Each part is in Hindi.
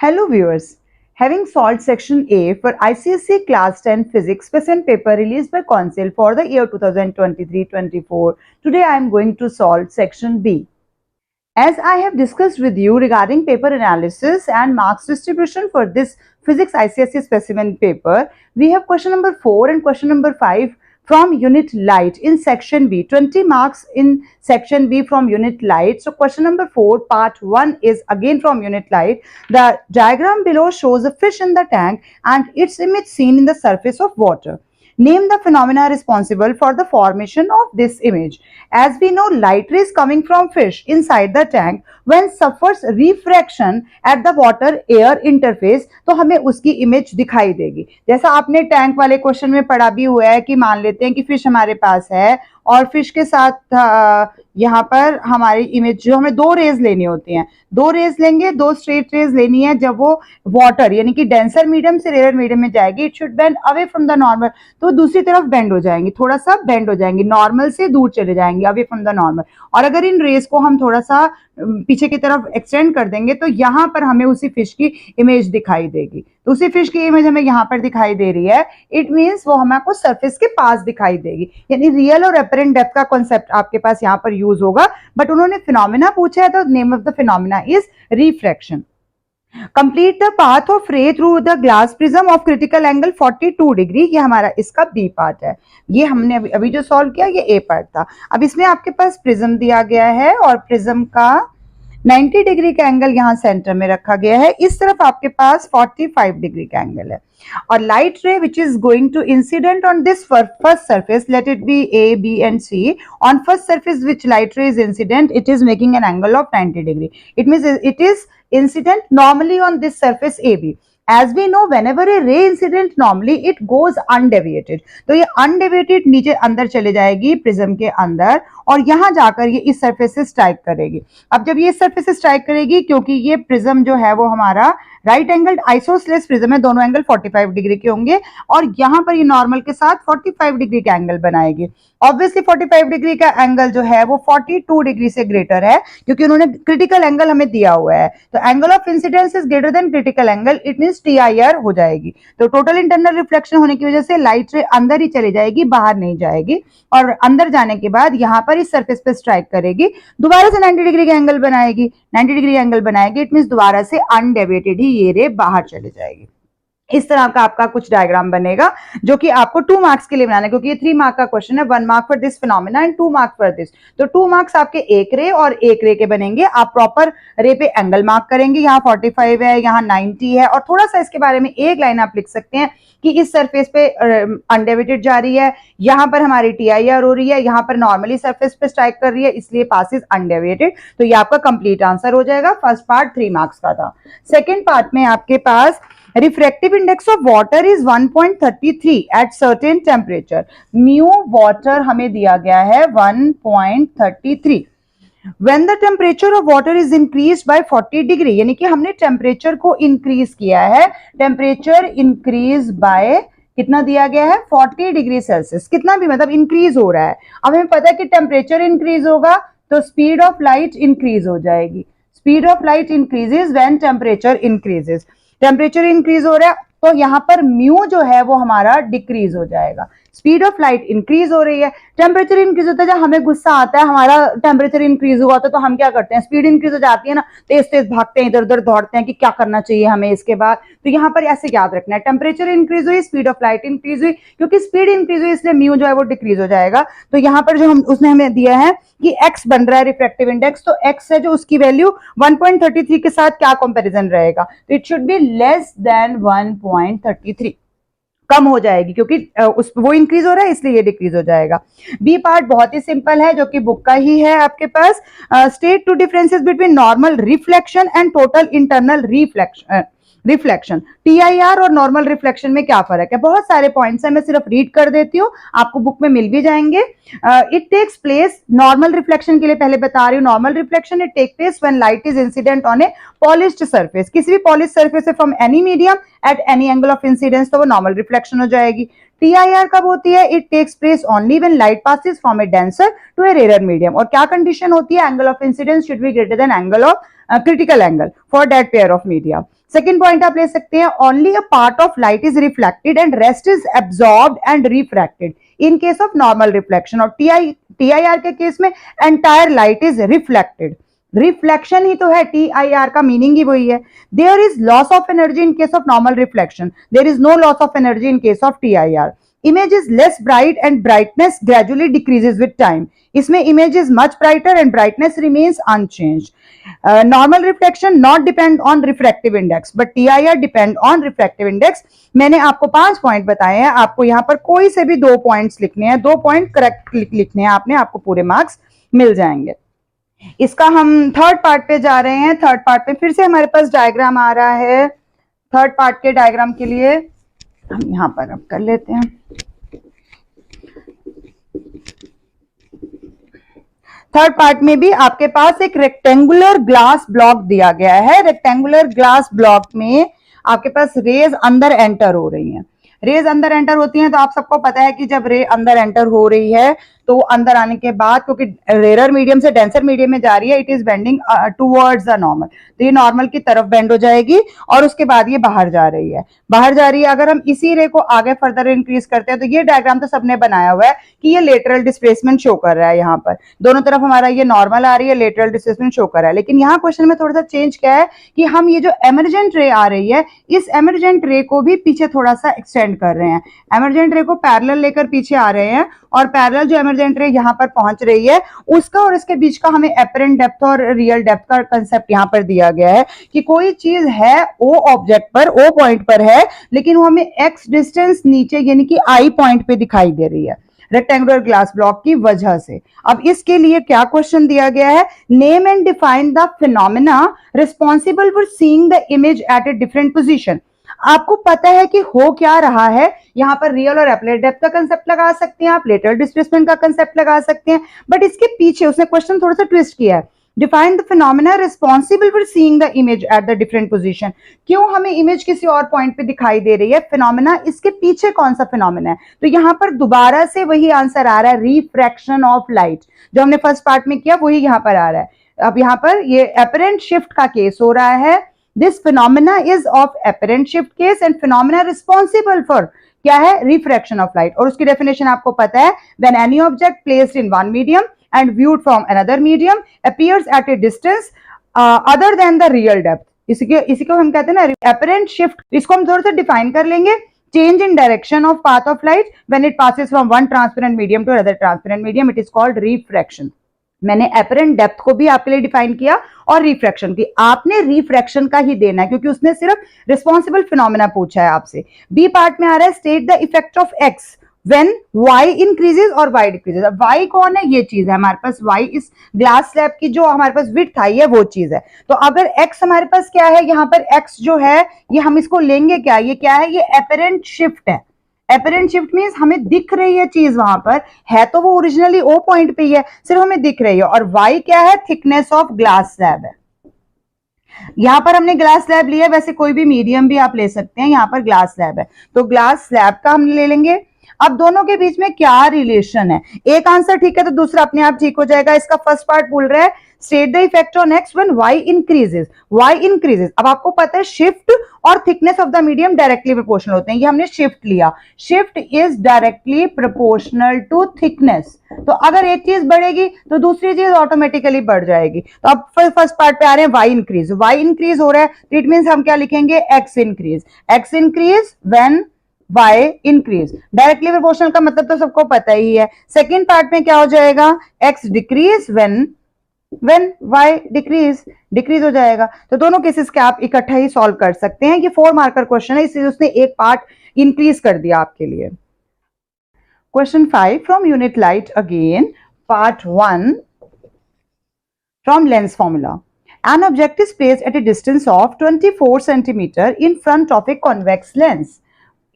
Hello viewers, having solved section A for ICSE class 10 physics question paper released by Council for the year 2023-24, today I am going to solve section B. As I have discussed with you regarding paper analysis and marks distribution for this physics ICSE specimen paper, we have question number 4 and question number 5 from unit light in section B, 20 marks in section B from unit light. So question number 4 part 1 is again from unit light. The diagram below shows a fish in the tank and its image seen in the surface of water. Name the phenomena responsible for the formation of this image. As we know, light rays coming from fish inside the tank when suffers refraction at the water air interface, तो हमें उसकी इमेज दिखाई देगी. जैसा आपने टैंक वाले क्वेश्चन में पढ़ा भी हुआ है कि मान लेते हैं कि फिश हमारे पास है और फिश के साथ यहाँ पर हमारी इमेज जो हमें दो रेज लेनी होती हैं, दो रेज लेंगे, दो स्ट्रेट रेज लेनी है. जब वो वाटर यानी कि डेंसर मीडियम से रेयर मीडियम में जाएगी, it should bend away from the normal, तो दूसरी तरफ बेंड हो जाएंगी, थोड़ा सा बेंड हो जाएंगी, नॉर्मल से दूर चले जाएंगे, अवे फ्रॉम द नॉर्मल. और अगर इन रेज को हम थोड़ा सा पीछे की तरफ एक्सटेंड कर देंगे तो यहाँ पर हमें उसी फिश की इमेज दिखाई देगी. तो उसी फिश की इमेज हमें यहाँ पर दिखाई दे रही है. इट मीन्स वो हमको सरफेस के पास दिखाई देगी. यानी रियल और अपेरेंट डेप्थ का कॉन्सेप्ट आपके पास यहाँ पर यूज होगा. बट उन्होंने फिनोमिना पूछा है तो name of the phenomena is refraction. Complete the path of रे through the glass prism of critical angle 42 degree. ये हमारा इसका बी पार्ट है. ये हमने अभी जो सॉल्व किया ये ए पार्ट था. अब इसमें आपके पास प्रिज्म दिया गया है और प्रिज्म का 90 डिग्री का एंगल यहाँ सेंटर में रखा गया है. इस तरफ आपके पास 45 डिग्री का एंगल है. और light ray which is going to incident on this first surface, let it be A, B and C. On first surface which light ray is incident, it is making an angle of 90 degree. It means it is incident normally on this surface AB. As we know, whenever a ray incident normally it goes undeviated. तो ये undeviated नीचे अंदर चले जाएगी प्रिज्म के अंदर और यहाँ जाकर ये इस सरफेस से स्ट्राइक करेगी. अब जब ये इस सरफेस से स्ट्राइक करेगी, क्योंकि ये प्रिज्म जो है वो हमारा राइट एंगल्ड आइसोसेलेस प्रिज्म है, दोनों एंगल 45 डिग्री के होंगे और यहाँ पर ये नॉर्मल के साथ 45 डिग्री का एंगल बनाएगी. ऑब्वियसली 45 डिग्री का एंगल जो है वो 42 डिग्री से ग्रेटर है क्योंकि उन्होंने क्रिटिकल एंगल हमें दिया हुआ है. तो angle of incidence is greater than critical angle, it means TIR हो जाएगी. तो टोटल इंटरनल रिफ्लेक्शन होने की वजह से लाइट रे अंदर ही चली जाएगी, बाहर नहीं जाएगी. और अंदर जाने के बाद यहाँ पर इस सरफेस पे स्ट्राइक करेगी, दोबारा से 90 डिग्री का एंगल बनाएगी. 90 डिग्री एंगल बनाएगी, इट मींस दोबारा से अनडेविएटेड ही ये रे बाहर चले जाएगी. इस तरह का आपका कुछ डायग्राम बनेगा जो कि आपको 2 मार्क्स के लिए बनाना है क्योंकि ये 3 मार्क का क्वेश्चन है. 1 mark for this phenomena and 2 mark for this. तो 2 मार्क्स आपके एक रे और एक रे के बनेंगे. आप प्रॉपर रे पे एंगल मार्क करेंगे. यहाँ 45 है, यहाँ 90 है और थोड़ा सा इसके बारे में एक लाइन आप लिख सकते हैं कि इस सरफेस पे अनडेविएटेड जा रही है, यहाँ पर हमारी TIR हो रही है, यहाँ पर नॉर्मली सरफेस पे स्ट्राइक कर रही है, इसलिए पास इज अनडेविएटेड. तो ये आपका कंप्लीट आंसर हो जाएगा. फर्स्ट पार्ट 3 मार्क्स का था. सेकेंड पार्ट में आपके पास refractive index of water is 1.33 at certain temperature. mu water हमें दिया गया है 1.33. When the temperature of water is increased by 40 degree, यानी कि हमने टेम्परेचर को इंक्रीज किया है. टेम्परेचर इंक्रीज बाय कितना दिया गया है 40 डिग्री सेल्सियस. कितना भी मतलब इंक्रीज हो रहा है. अब हमें पता है कि टेम्परेचर इंक्रीज होगा तो स्पीड ऑफ लाइट इंक्रीज हो जाएगी. Speed of light increases when temperature increases. Temperature increase हो रहा है तो यहाँ पर म्यू जो है वो हमारा डिक्रीज हो जाएगा. स्पीड ऑफ लाइट इंक्रीज हो रही है, टेम्परेचर इंक्रीज होता है. जब हमें गुस्सा आता है, हमारा टेम्परेचर इंक्रीज हुआ तो हम क्या करते हैं, स्पीड इंक्रीज हो जाती है ना, तेज तेज भागते हैं, इधर उधर दौड़ते हैं कि क्या करना चाहिए हमें इसके बाद. तो यहाँ पर ऐसे याद रखना है, टेम्परेचर इंक्रीज हुई, स्पीड ऑफ लाइट इंक्रीज हुई, क्योंकि स्पीड इंक्रीज हुई इसलिए म्यू जो है वो डिक्रीज हो जाएगा. तो यहाँ पर जो उसने हमें दिया है कि x बन रहा है रिफ्रैक्टिव इंडेक्स, तो x है जो उसकी वैल्यू 1.33 के साथ क्या कंपैरिजन रहेगा, तो it should be less than 1.33. कम हो जाएगी क्योंकि वो इंक्रीज हो रहा है इसलिए ये डिक्रीज हो जाएगा. बी पार्ट बहुत ही सिंपल है जो कि बुक का ही है आपके पास. State 2 differences between normal reflection and total internal reflection. TIR और नॉर्मल रिफ्लेक्शन में क्या फर्क है. बहुत सारे पॉइंट्स है, मैं सिर्फ रीड कर देती हूँ, आपको बुक में मिल भी जाएंगे. It takes place, normal reflection के लिए पहले बता रही हूँ. Normal reflection it take place when light is incident on a polished surface. किसी भी polish surface from any medium at any angle of incidence, तो वो नॉर्मल रिफ्लेक्शन हो जाएगी. TIR कब होती है, it takes place only when light passes from a denser to a rare medium. और क्या कंडीशन होती है, angle of incidence should be greater than angle of critical angle for that pair of media. Second point आप ले सकते हैं, only a part of light is reflected and rest is absorbed and refracted in case of normal reflection. और TIR के केस में entire light is reflected. Reflection ही तो है, TIR का मीनिंग ही वही है. There is loss of energy in case of normal reflection, there is no loss of energy in case of TIR. Image is less bright and brightness gradually decreases with time. इसमें image is much brighter and brightness remains unchanged. Normal reflection not depend on refractive index but TIR depend on refractive index. मैंने आपको 5 पॉइंट बताए हैं, आपको यहाँ पर कोई से भी 2 पॉइंट्स लिखने हैं, 2 पॉइंट करेक्ट लिखने हैं आपने, आपको पूरे मार्क्स मिल जाएंगे. इसका हम थर्ड पार्ट पे जा रहे हैं. थर्ड पार्ट पे फिर से हमारे पास डायग्राम आ रहा है. थर्ड पार्ट के डायग्राम के लिए हम यहां पर अब कर लेते हैं. थर्ड पार्ट में भी आपके पास एक रेक्टेंगुलर ग्लास ब्लॉक दिया गया है. रेक्टेंगुलर ग्लास ब्लॉक में आपके पास रेज अंदर एंटर हो रही हैं. रेज अंदर एंटर होती हैं तो आप सबको पता है कि जब रे अंदर एंटर हो रही है तो अंदर आने के बाद, क्योंकि रेयर मीडियम से डेंसर मीडियम में जा रही है, it is bending towards the normal, तो ये नॉर्मल की तरफ बेंड हो जाएगी और उसके बाद ये बाहर जा रही है. बाहर जा रही है. अगर हम इसी रे को आगे फर्दर इंक्रीज करते हैं तो ये डायग्राम तो सबने बनाया हुआ है कि ये लेटरल डिस्प्लेसमेंट शो कर रहा है. यहाँ पर दोनों तरफ हमारा ये नॉर्मल आ रही है, लेटरल डिस्प्लेसमेंट शो कर रहा है. लेकिन यहाँ क्वेश्चन में थोड़ा सा चेंज क्या है कि हम ये जो एमरजेंट रे आ रही है, इस एमरजेंट रे को भी पीछे थोड़ा सा एक्सटेंड कर रहे हैं. एमरजेंट रे को पैरेलल लेकर पीछे आ रहे हैं और पैरेलल जो एमरजेंट रे यहाँ पर पहुंच रही है उसका और इसके बीच का हमें एपरेंट डेप्थ और रियल डेप्थ का कंसेप्ट यहाँ पर दिया गया है कि कोई चीज है ओ ऑब्जेक्ट पर, ओ पॉइंट पर है, लेकिन वो हमें एक्स डिस्टेंस नीचे यानी कि आई पॉइंट पे दिखाई दे रही है रेक्टेंगुलर ग्लास ब्लॉक की वजह से. अब इसके लिए क्या क्वेश्चन दिया गया है, name and define the phenomena responsible for seeing the image at a different position. आपको पता है कि हो क्या रहा है. यहाँ पर रियल और एपरेंट डेप्थ का कंसेप्ट लगा सकते हैं आप, लेटरल डिस्प्लेसमेंट का कंसेप्ट लगा सकते हैं, बट इसके पीछे उसने क्वेश्चन थोड़ा सा ट्विस्ट किया है. Define the phenomena responsible for seeing the image at the different position. क्यों हमें इमेज किसी और पॉइंट पे दिखाई दे रही है, फिनोमेना इसके पीछे कौन सा फिनोमेना है. तो यहाँ पर दोबारा से वही आंसर आ रहा है, रिफ्रैक्शन ऑफ लाइट. जो हमने फर्स्ट पार्ट में किया वही यहाँ पर आ रहा है. अब यहाँ पर ये एपरेंट शिफ्ट का केस हो रहा है. This phenomena is of apparent shift case and phenomena responsible for क्या है, refraction of light. और उसकी definition आपको पता है, when any object placed in one medium and viewed from another medium appears at a distance other than the real depth. इसी को हम कहते हैं ना apparent shift. इसको हम थोड़ा सा define कर लेंगे. Change in direction of path of light when it passes from one transparent medium to another transparent medium, it is called refraction. मैंने एपरेंट डेप्थ को भी आपके लिए डिफाइन किया और रिफ्रैक्शन की. आपने रिफ्रैक्शन का ही देना है क्योंकि उसने सिर्फ रिस्पॉन्सिबल फिनोमेना पूछा है आपसे. बी पार्ट में आ रहा है state the effect of x when y increases और y डिक्रीजेस. अब y कौन है, ये चीज है हमारे पास. y इस ग्लास स्लैब की जो हमारे पास विड्थ आई है वो चीज है. तो अगर x हमारे पास क्या है, यहाँ पर x जो है ये हम इसको लेंगे क्या, ये क्या है, ये एपरेंट शिफ्ट है. एपरेंट शिफ्ट मींस हमें दिख रही है चीज, वहां पर है तो वो ओरिजिनली ओ पॉइंट पे ही है, सिर्फ हमें दिख रही है. और y क्या है, थिकनेस ऑफ ग्लास स्लैब है. यहां पर हमने ग्लास स्लैब लिया, वैसे कोई भी मीडियम भी आप ले सकते हैं. यहां पर ग्लास स्लैब है तो ग्लास स्लैब का हम ले लेंगे. अब दोनों के बीच में क्या रिलेशन है, एक आंसर ठीक है तो दूसरा अपने आप ठीक हो जाएगा. इसका फर्स्ट पार्ट बोल रहा है state the effect on X when y increases. y increases, अब आपको पता है शिफ्ट और thickness of the medium directly proportional होते हैं. ये हमने शिफ्ट लिया, shift is directly proportional to thickness. तो अगर एक चीज बढ़ेगी तो दूसरी चीज ऑटोमेटिकली बढ़ जाएगी. तो अब फर्स्ट पार्ट पे आ रहे हैं y इंक्रीज. y इंक्रीज हो रहा है तो इट मींस हम क्या लिखेंगे, x increase. x increase when y increase. Directly proportional का मतलब तो सबको पता ही है. सेकेंड पार्ट में क्या हो जाएगा, x decrease when y decrease हो जाएगा. तो दोनों केसेस के आप इकट्ठा ही सॉल्व कर सकते हैं. ये 4 मार्कर क्वेश्चन है, इसलिए उसने एक पार्ट इंक्रीज कर दिया आपके लिए. Question 5 from unit light again, part 1 from lens formula. An object is placed at a distance of 24 centimeter in front of a convex lens.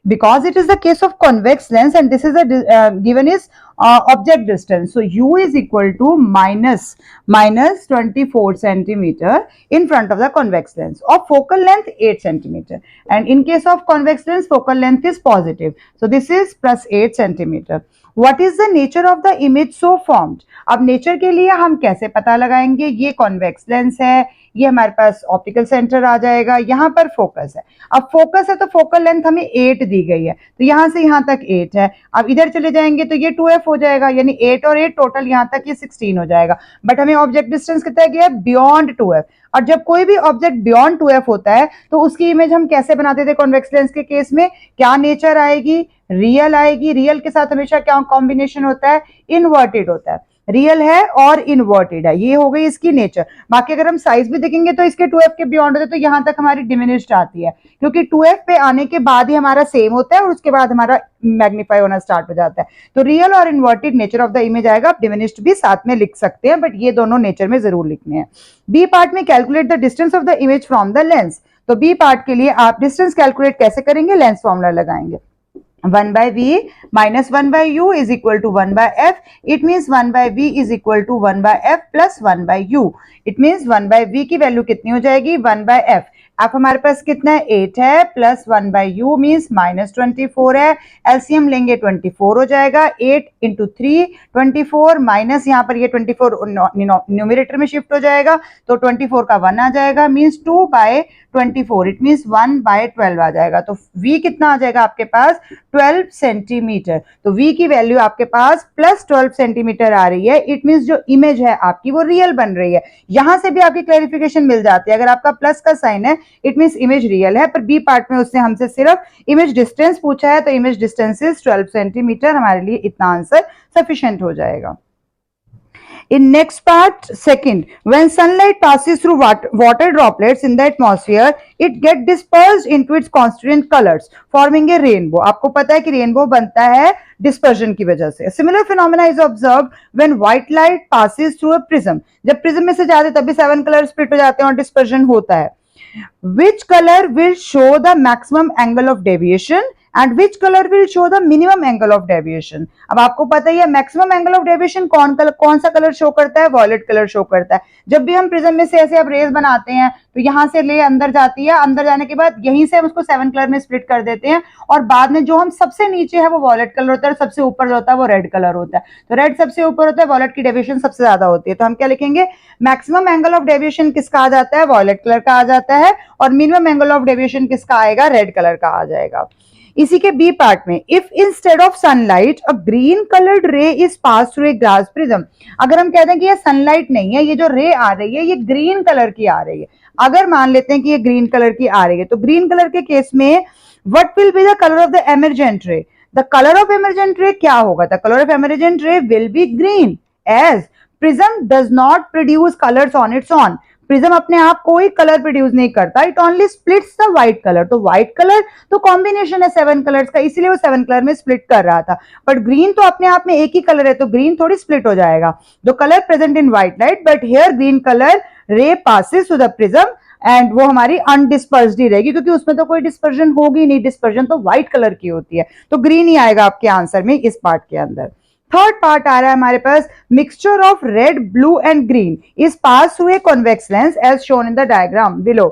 Because it is the case of convex lens and this is a given is object distance. So u is equal to minus 24 centimeter in front of the convex lens. Of focal length 8 centimeter, and in case of convex lens focal length is positive. So this is plus 8 centimeter. What is the nature of the image so formed? अब नेचर के लिए हम कैसे पता लगाएंगे? ये कॉन्वेक्स लेंस है, ये हमारे पास ऑप्टिकल सेंटर आ जाएगा, यहाँ पर फोकस है. अब फोकस है तो फोकल लेंथ हमें 8 दी गई है, तो यहाँ से यहाँ तक 8 है. अब इधर चले जाएंगे तो ये 2f हो जाएगा, यानी 8 और 8 टोटल यहाँ तक ये 16 हो जाएगा. बट हमें ऑब्जेक्ट डिस्टेंस कितना गया है? Beyond 2f. और जब कोई भी ऑब्जेक्ट बियॉन्ड 2f होता है तो उसकी इमेज हम कैसे बनाते थे कॉन्वेक्स लेंस के केस में? क्या नेचर आएगी? रियल आएगी. रियल के साथ हमेशा क्या कॉम्बिनेशन होता है? इन्वर्टेड होता है. रियल है और इन्वर्टेड है, ये हो गई इसकी नेचर. बाकी अगर हम साइज भी देखेंगे तो इसके 2f के बियॉन्ड होते तो यहाँ तक हमारी डिमिनिश्ड आती है, क्योंकि 2f पे आने के बाद ही हमारा सेम होता है और उसके बाद हमारा मैग्नीफाई होना स्टार्ट हो जाता है. तो रियल और inverted nature of the image आएगा. आप डिमिनिश्ड भी साथ में लिख सकते हैं, बट ये दोनों नेचर में जरूर लिखने हैं. बी पार्ट में calculate the distance of the image from the lens. तो बी पार्ट के लिए आप डिस्टेंस कैलकुलेट कैसे करेंगे? लेंस फॉर्मूला लगाएंगे. 1 by v minus 1 by u is equal to 1 by f. It means 1 by v is equal to 1 by f plus 1 by u. It means 1 by v की वैल्यू कितनी हो जाएगी? 1 by f. f हमारे पास कितना है? 8 है, plus 1 by u means minus 24 है. एलसीएम लेंगे 24 हो जाएगा. 8 इंटू 3 24 माइनस यहाँ पर ये 24 न्यूमरेटर में शिफ्ट हो जाएगा, तो 24 का 1 आ जाएगा, means 2 by 24. It means 1 by 12 आ जाएगा. तो v कितना आ जाएगा आपके पास? 12 सेंटीमीटर. तो v की वैल्यू आपके पास प्लस 12 सेंटीमीटर आ रही है. इट मीन्स जो इमेज है आपकी वो रियल बन रही है. यहां से भी आपकी क्लैरिफिकेशन मिल जाती है. अगर आपका प्लस का साइन है इट मीन्स इमेज रियल है, पर बी पार्ट में उसने हमसे सिर्फ इमेज डिस्टेंस पूछा है, तो इमेज डिस्टेंस इज 12 सेंटीमीटर. हमारे लिए इतना आंसर सफिशिएंट हो जाएगा. In next part, second, when sunlight passes through water droplets in the atmosphere, it get dispersed into its constituent colors, forming a rainbow. आपको पता है कि रेनबो बनता है डिस्पर्जन की वजह से. Similar phenomena is observed when white light passes through a prism. जब प्रिज्म में से जाते तब भी 7 कलर स्प्लिट हो जाते हैं और डिस्पर्जन होता है. Which color will show the maximum angle of deviation and which color will show the minimum angle of deviation? अब आपको पता ही है मैक्सिमम एंगल ऑफ डेविएशन कौन सा कलर शो करता है? वॉयलेट कलर शो करता है. जब भी हम प्रिज्म में से ऐसे अब रेज बनाते हैं तो यहाँ से ले अंदर जाती है, अंदर जाने के बाद यहीं से हम उसको 7 कलर में स्प्लिट कर देते हैं, और बाद में जो हम सबसे नीचे है वो वॉयलेट कलर होता है, सबसे ऊपर जो होता है वो रेड कलर होता है. तो रेड सबसे ऊपर होता है, वॉयलेट की डेविएशन सबसे ज्यादा होती है. तो हम क्या लिखेंगे? मैक्सिमम एंगल ऑफ डेविएशन किसका आ जाता है? वॉयलेट कलर का आ जाता है, और मिनिमम एंगल ऑफ डेविएशन किसका आएगा? रेड कलर का आ जाएगा. इसी के बी पार्ट में, if instead of sunlight a green coloured ray is pass through a glass prism. अगर हम कहते हैं कि ये सनलाइट नहीं है, ये जो रे आ रही है ये ग्रीन कलर की आ रही है. अगर मान लेते हैं कि ये ग्रीन कलर की आ रही है, तो ग्रीन कलर के केस में what will be the colour of the emergent ray? The colour of emergent ray क्या होगा? The colour of emergent ray will be green, as prism does not produce colours on its on. Prism अपने आप कोई कलर प्रोड्यूस नहीं करता, it only splits the white colour. तो व्हाइट कलर तो कॉम्बिनेशन है 7 कलर्स का, इसीलिए वो 7 कलर में स्प्लिट कर रहा था. बट ग्रीन तो अपने आप में एक ही कलर है, तो ग्रीन थोड़ी स्प्लिट हो जाएगा. The colour present in white light, but here green colour ray passes through the prism and वो हमारी अनडिस्पर्स्ड ही रहेगी, क्योंकि उसमें तो कोई डिस्पर्जन होगी नहीं. डिस्पर्जन तो व्हाइट कलर की होती है, तो ग्रीन ही आएगा आपके आंसर में इस पार्ट के अंदर. थर्ड पार्ट आ रहा है हमारे पास, mixture of red, blue and green is pass through a convex lens as shown in the diagram below.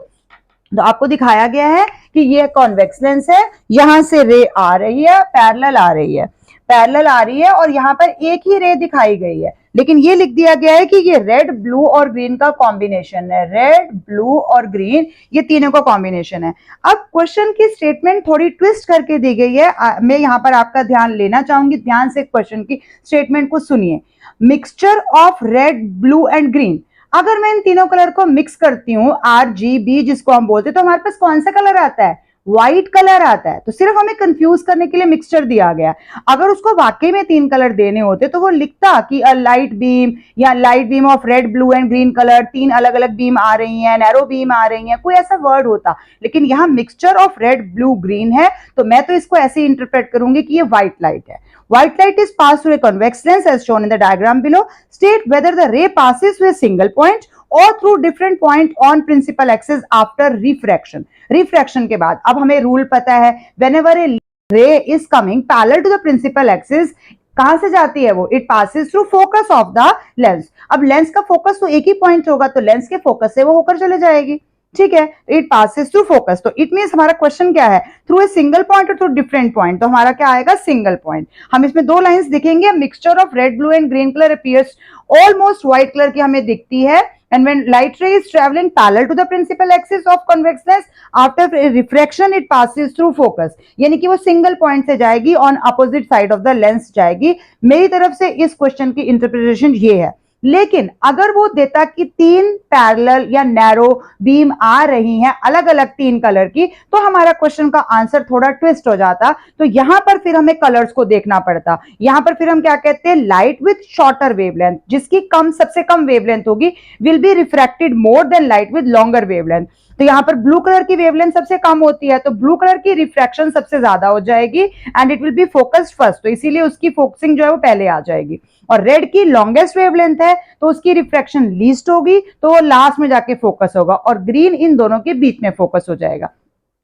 तो आपको दिखाया गया है कि ये कॉन्वेक्स लेंस है, यहां से रे आ रही है, पैरेलल आ रही है, पैरेलल आ रही है, और यहाँ पर एक ही रे दिखाई गई है, लेकिन ये लिख दिया गया है कि ये रेड, ब्लू और ग्रीन का कॉम्बिनेशन है. रेड, ब्लू और ग्रीन ये तीनों का कॉम्बिनेशन है. अब क्वेश्चन की स्टेटमेंट थोड़ी ट्विस्ट करके दी गई है. मैं यहाँ पर आपका ध्यान लेना चाहूंगी, ध्यान से क्वेश्चन की स्टेटमेंट को सुनिए. Mixture of red, blue and green. अगर मैं इन तीनों कलर को मिक्स करती हूँ, RGB जिसको हम बोलते हैं, तो हमारे पास कौन सा कलर आता है? व्हाइट कलर आता है. तो सिर्फ हमें कंफ्यूज करने के लिए मिक्सचर दिया गया. अगर उसको वाकई में 3 कलर देने होते तो वो लिखता कि अ लाइट बीम या light beam of red, blue and green colour, 3 अलग अलग बीम आ रही हैं, नैरो बीम आ रही हैं, कोई ऐसा वर्ड होता. लेकिन यहाँ mixture of red, blue, green है, तो मैं तो इसको ऐसे ही इंटरप्रेट करूंगी कि ये व्हाइट लाइट है. White light is passed through a convex lens as shown in the diagram below. State whether the ray passes through a single point or through different point on principal axis after refraction. Refraction के बाद अब हमें रूल पता है, whenever a ray is coming parallel to the principal axis, कहां से जाती है वो? It passes through focus of the lens. अब लेंस का फोकस तो एक ही पॉइंट होगा, तो लेंस के फोकस से वो होकर चले जाएगी। ठीक है, इट पासिस थ्रू फोकस, तो इट मींस हमारा क्वेश्चन क्या है? थ्रू ए सिंगल पॉइंट और थ्रू डिफरेंट पॉइंट, तो हमारा क्या आएगा? Single point. हम इसमें दो लाइंस दिखेंगे, mixture of red blue and green colour appears almost white colour की हमें दिखती है, and when light ray is traveling parallel to the principal axis of convex lens, after refraction it passes through focus, यानी कि वो सिंगल पॉइंट से जाएगी, on opposite side of the lens जाएगी। मेरी तरफ से इस क्वेश्चन की इंटरप्रिटेशन ये है। लेकिन अगर वो देता कि तीन पैरेलल या नैरो बीम आ रही हैं अलग अलग तीन कलर की, तो हमारा क्वेश्चन का आंसर थोड़ा ट्विस्ट हो जाता। तो यहां पर फिर हमें कलर्स को देखना पड़ता। यहां पर फिर हम क्या कहते हैं? लाइट विथ शॉर्टर वेवलेंथ, जिसकी कम सबसे कम वेवलेंथ होगी, will be refracted more than light with longer wavelength. तो यहां पर ब्लू कलर की वेवलेंथ सबसे कम होती है, तो ब्लू कलर की रिफ्रैक्शन सबसे ज्यादा हो जाएगी and it will be focused first, तो इसीलिए उसकी फोकसिंग जो है वो पहले आ जाएगी। और रेड की लॉन्गेस्ट वेवलेंथ है, तो उसकी रिफ्रैक्शन लीस्ट होगी, तो वो लास्ट में जाके फोकस होगा, और ग्रीन इन दोनों के बीच में फोकस हो जाएगा।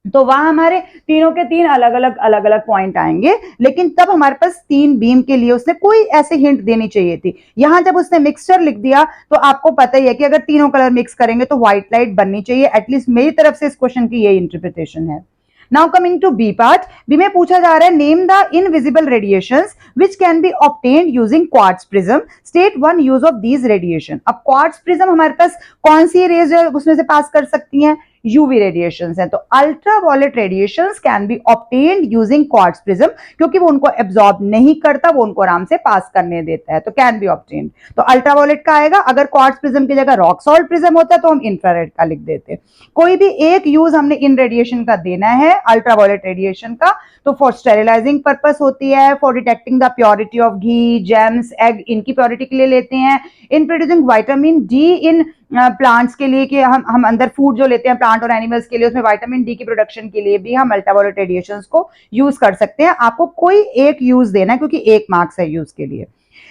तो वहां हमारे तीनों के तीन अलग अलग पॉइंट आएंगे, लेकिन तब हमारे पास तीन बीम के लिए उसने कोई ऐसे हिंट देनी चाहिए थी। यहां जब उसने मिक्सचर लिख दिया, तो आपको पता ही है कि अगर तीनों कलर मिक्स करेंगे तो व्हाइट लाइट बननी चाहिए। एटलीस्ट मेरी तरफ से इस क्वेश्चन की यही इंटरप्रिटेशन है। Now coming to B part, B में पूछा जा रहा है name the invisible radiations which can be obtained using quartz prism, state one use of these radiation. अब क्वार्ट्ज प्रिज्म हमारे पास कौन सी रेज उसमें से पास कर सकती हैं? यूवी रेडिएशंस हैं, तो ultraviolet radiations can be obtained using quartz prism, क्योंकि वो उनको एब्जॉर्ब नहीं करता, वो उनको आराम से पास करने देता है, तो कैन बी ऑब्टेन्ड। तो अल्ट्रावायलेट का आएगा। अगर क्वार्ट्ज प्रिज्म की जगह रॉक सॉल्ट प्रिज्म होता है तो हम इंफ्रारेड का लिख देते। कोई भी एक यूज हमने इन रेडिएशन का देना है, अल्ट्रावायलेट रेडिएशन का, तो फॉर स्टेरिलाइजिंग पर्पस होती है, for detecting the purity of ghee, James, egg, इनकी प्योरिटी के लिए लेते हैं, in producing vitamin D in plants के लिए, कि हम अंदर फूड जो लेते हैं प्लांट और एनिमल्स के लिए, उसमें विटामिन डी की प्रोडक्शन के लिए भी हम अल्ट्रावायलेट रेडिएशंस को यूज कर सकते हैं। आपको कोई एक यूज देना है, क्योंकि एक मार्क्स है यूज के लिए।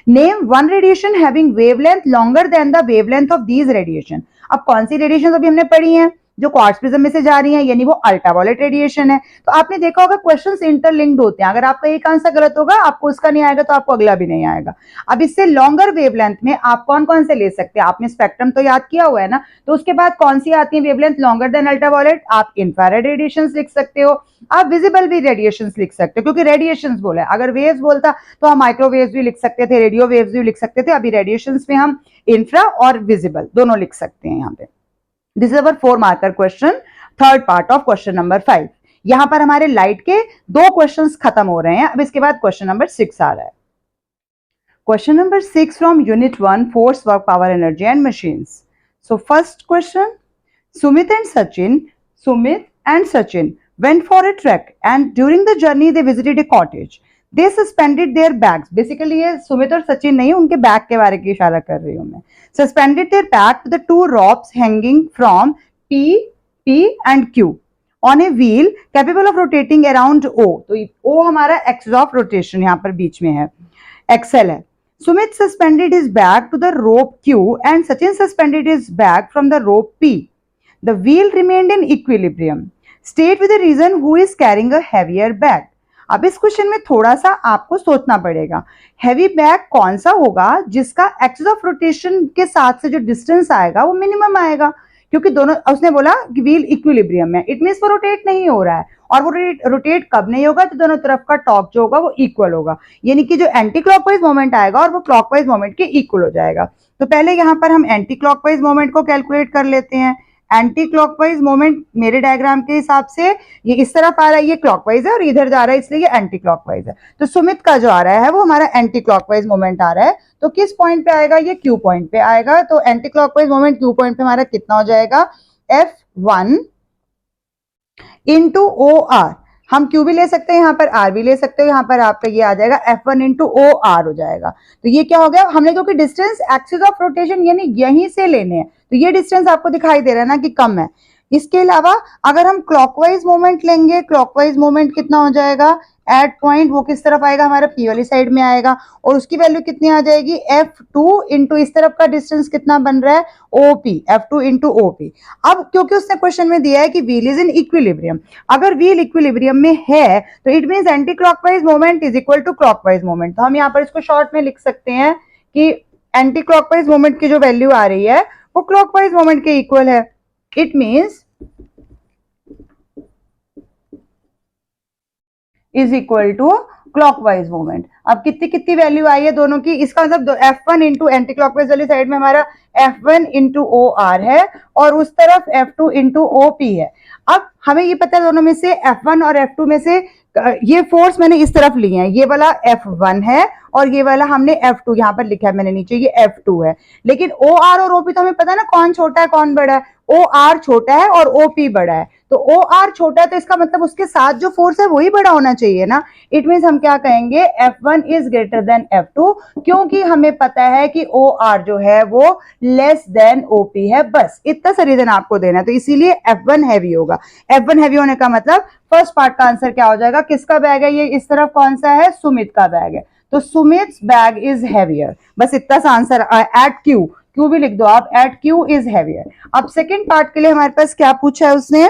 Name one radiation having wavelength longer than the wavelength of these radiation. अब कौन सी रेडिएशन अभी हमने पढ़ी है? जो क्वार्ट्ज प्रिज्म में से जा रही है, यानी वो अल्ट्रावायलेट रेडिएशन है। तो आपने देखा होगा क्वेश्चंस इंटरलिंक्ड होते हैं, अगर आपका एक आंसर गलत होगा, आपको उसका नहीं आएगा तो आपको अगला भी नहीं आएगा। अब इससे लॉन्गर वेवलेंथ में आप कौन कौन से ले सकते हैं? आपने स्पेक्ट्रम तो याद किया हुआ है ना, तो उसके बाद कौन सी आती है वेवलेंथ लॉन्गर देन अल्ट्रावायलेट? आप इंफ्रारेड रेडिएशंस लिख सकते हो, आप विजिबल भी रेडिएशंस लिख सकते हो, क्योंकि रेडिएशंस बोला है। अगर वेव्स बोलता तो हम माइक्रोवेव्स भी लिख सकते थे, रेडियो वेव्स भी लिख सकते थे। अभी रेडिएशंस में हम इंफ्रा और विजिबल दोनों लिख सकते हैं यहाँ पे। This is our 4 marker question, third part of question number 5। यहां पर हमारे लाइट के दो क्वेश्चंस खत्म हो रहे हैं। अब इसके बाद क्वेश्चन नंबर 6 आ रहा है। Question number 6 from unit 1, force, work, power, energy and machines. So first question, Sumit and Sachin went for a trek and during the journey they visited a cottage. They suspended their bags. Basically ये सुमित और सचिन नहीं, उनके बैग के बारे की इशारा कर रही हूं मैं। Suspended their bag to the two ropes hanging from P and Q on a wheel capable of rotating around O. तो O हमारा axis of rotation यहाँ पर बीच में है, XL है। Sumit suspended his bag to the rope Q and Sachin suspended his bag from the rope P. The wheel remained in equilibrium. State with a reason who is carrying a heavier bag. अब इस क्वेश्चन में थोड़ा सा आपको सोचना पड़ेगा। हैवी बैग कौन सा होगा जिसका एक्सिस ऑफ रोटेशन के साथ से जो डिस्टेंस आएगा वो मिनिमम आएगा, क्योंकि दोनों, उसने बोला कि व्हील इक्विलिब्रियम में, इट मींस वो रोटेट नहीं हो रहा है, और वो रोटेट कब नहीं होगा? तो दोनों तरफ का टॉर्क जो होगा वो इक्वल होगा, यानी कि जो एंटी क्लॉकवाइज मोमेंट आएगा और वो क्लॉकवाइज मोमेंट के इक्वल हो जाएगा। तो पहले यहाँ पर हम एंटी क्लॉकवाइज मोमेंट को कैलकुलेट कर लेते हैं। एंटी क्लॉकवाइज मोमेंट मेरे डायग्राम के हिसाब से ये इस तरफ आ रहा है, ये क्लॉकवाइज है, और इधर जा रहा है, इसलिए ये एंटी क्लॉकवाइज है। तो सुमित का जो आ रहा है वो हमारा एंटी क्लॉकवाइज मोमेंट आ रहा है, तो किस पॉइंट पे आएगा? ये क्यू पॉइंट पे आएगा। तो anti clockwise moment Q point पे हमारा कितना हो जाएगा? F1 into O R. हम Q भी ले सकते हैं, यहाँ पर R भी ले सकते हो, यहाँ पर आपका ये आ जाएगा F1 इंटू ओ आर हो जाएगा। तो ये क्या हो गया? हमने क्योंकि डिस्टेंस एक्सिस ऑफ रोटेशन यानी यहीं से लेने हैं, तो ये डिस्टेंस आपको दिखाई दे रहा है ना कि कम है। इसके अलावा अगर हम क्लॉकवाइज मोमेंट लेंगे, क्लॉकवाइज मोमेंट कितना हो जाएगा एट पॉइंट, वो किस तरफ आएगा, हमारा पी वाली साइड में आएगा, और उसकी वैल्यू कितनी आ जाएगी F2 इंटू इस तरफ का डिस्टेंस कितना बन रहा है OP, F2 इंटू OP। अब क्योंकि उसने क्वेश्चन में दिया है कि व्हील इज इन इक्विलिब्रियम, अगर व्हील इक्विलिब्रियम में है तो it means anti clockwise moment is equal to clockwise moment. तो हम यहाँ पर इसको शॉर्ट में लिख सकते हैं कि एंटी क्लॉकवाइज मोमेंट की जो वैल्यू आ रही है वो क्लॉकवाइज मोमेंट के इक्वल है। It means is equal to clockwise moment. अब कितनी कितनी वैल्यू आई है दोनों की, इसका मतलब F1 इंटू एंटी क्लॉकवाइज वाली साइड में हमारा F1 इंटू OR है और उस तरफ F2 इंटू OP है। अब हमें ये पता है दोनों में से F1 और F2 में से ये फोर्स मैंने इस तरफ लिए हैं, ये वाला F1 है और ये वाला हमने F2 यहाँ पर लिखा है मैंने नीचे, ये F2 है। लेकिन OR और OP तो हमें पता है ना कौन छोटा है कौन बड़ा है, OR छोटा है और OP बड़ा है। तो OR छोटा है तो इसका मतलब उसके साथ जो फोर्स है वही बड़ा होना चाहिए ना। इट मींस हम क्या कहेंगे F1 is greater than F2, क्योंकि हमें पता है कि OR जो है वो लेस देन OP है। बस इतना सा रीजन आपको देना है, तो इसीलिए F1 हैवी होगा। F1 हैवी होने का मतलब फर्स्ट पार्ट का आंसर क्या हो जाएगा, किसका बैग है ये, इस तरफ कौन सा है, सुमित का बैग है, तो सुमित्स बैग इज हैवियर। बस इतना सा आंसर एट क्यू, क्यू भी लिख दो आप, एट क्यू इज हैवियर। अब सेकंड पार्ट के लिए हमारे पास क्या पूछा है उसने,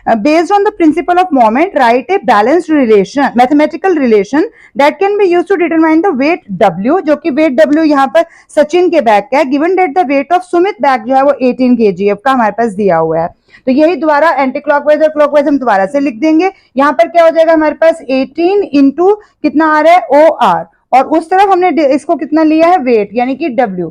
based on the principle of moment write a balanced relation, mathematical relation that can be used to determine the weight W, जो कि वेट W यहाँ पर सचिन के बैग का है, given that the weight of Sumit bag जो है वो 18 kgf का हमारे पास दिया हुआ है। तो यही दोबारा एंटी क्लॉकवाइज और क्लॉकवाइज हम दोबारा से लिख देंगे। यहाँ पर क्या हो जाएगा हमारे पास 18 इंटू कितना आ रहा है OR, और उस तरफ हमने इसको कितना लिया है वेट यानी कि W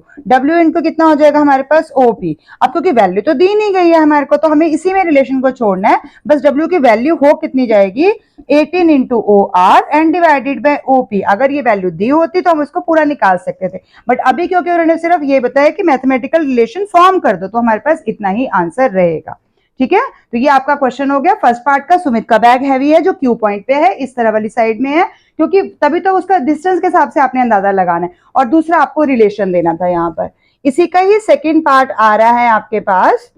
इंटू कितना हो जाएगा हमारे पास OP। अब क्योंकि वैल्यू तो दी नहीं गई है हमारे को, तो हमें इसी में रिलेशन को छोड़ना है, बस W की वैल्यू हो कितनी जाएगी 18 into OR and divided by OP। अगर ये वैल्यू दी होती तो हम उसको पूरा निकाल सकते थे, बट अभी क्योंकि उन्होंने सिर्फ ये बताया कि मैथमेटिकल रिलेशन फॉर्म कर दो, तो हमारे पास इतना ही आंसर रहेगा। ठीक है, तो ये आपका क्वेश्चन हो गया फर्स्ट पार्ट का। सुमित का बैग हैवी है जो क्यू पॉइंट पे है, इस तरह वाली साइड में है, क्योंकि तभी तो उसका डिस्टेंस के हिसाब से आपने अंदाजा लगाना है, और दूसरा आपको रिलेशन देना था यहाँ पर। इसी का ही सेकंड पार्ट आ रहा है आपके पास,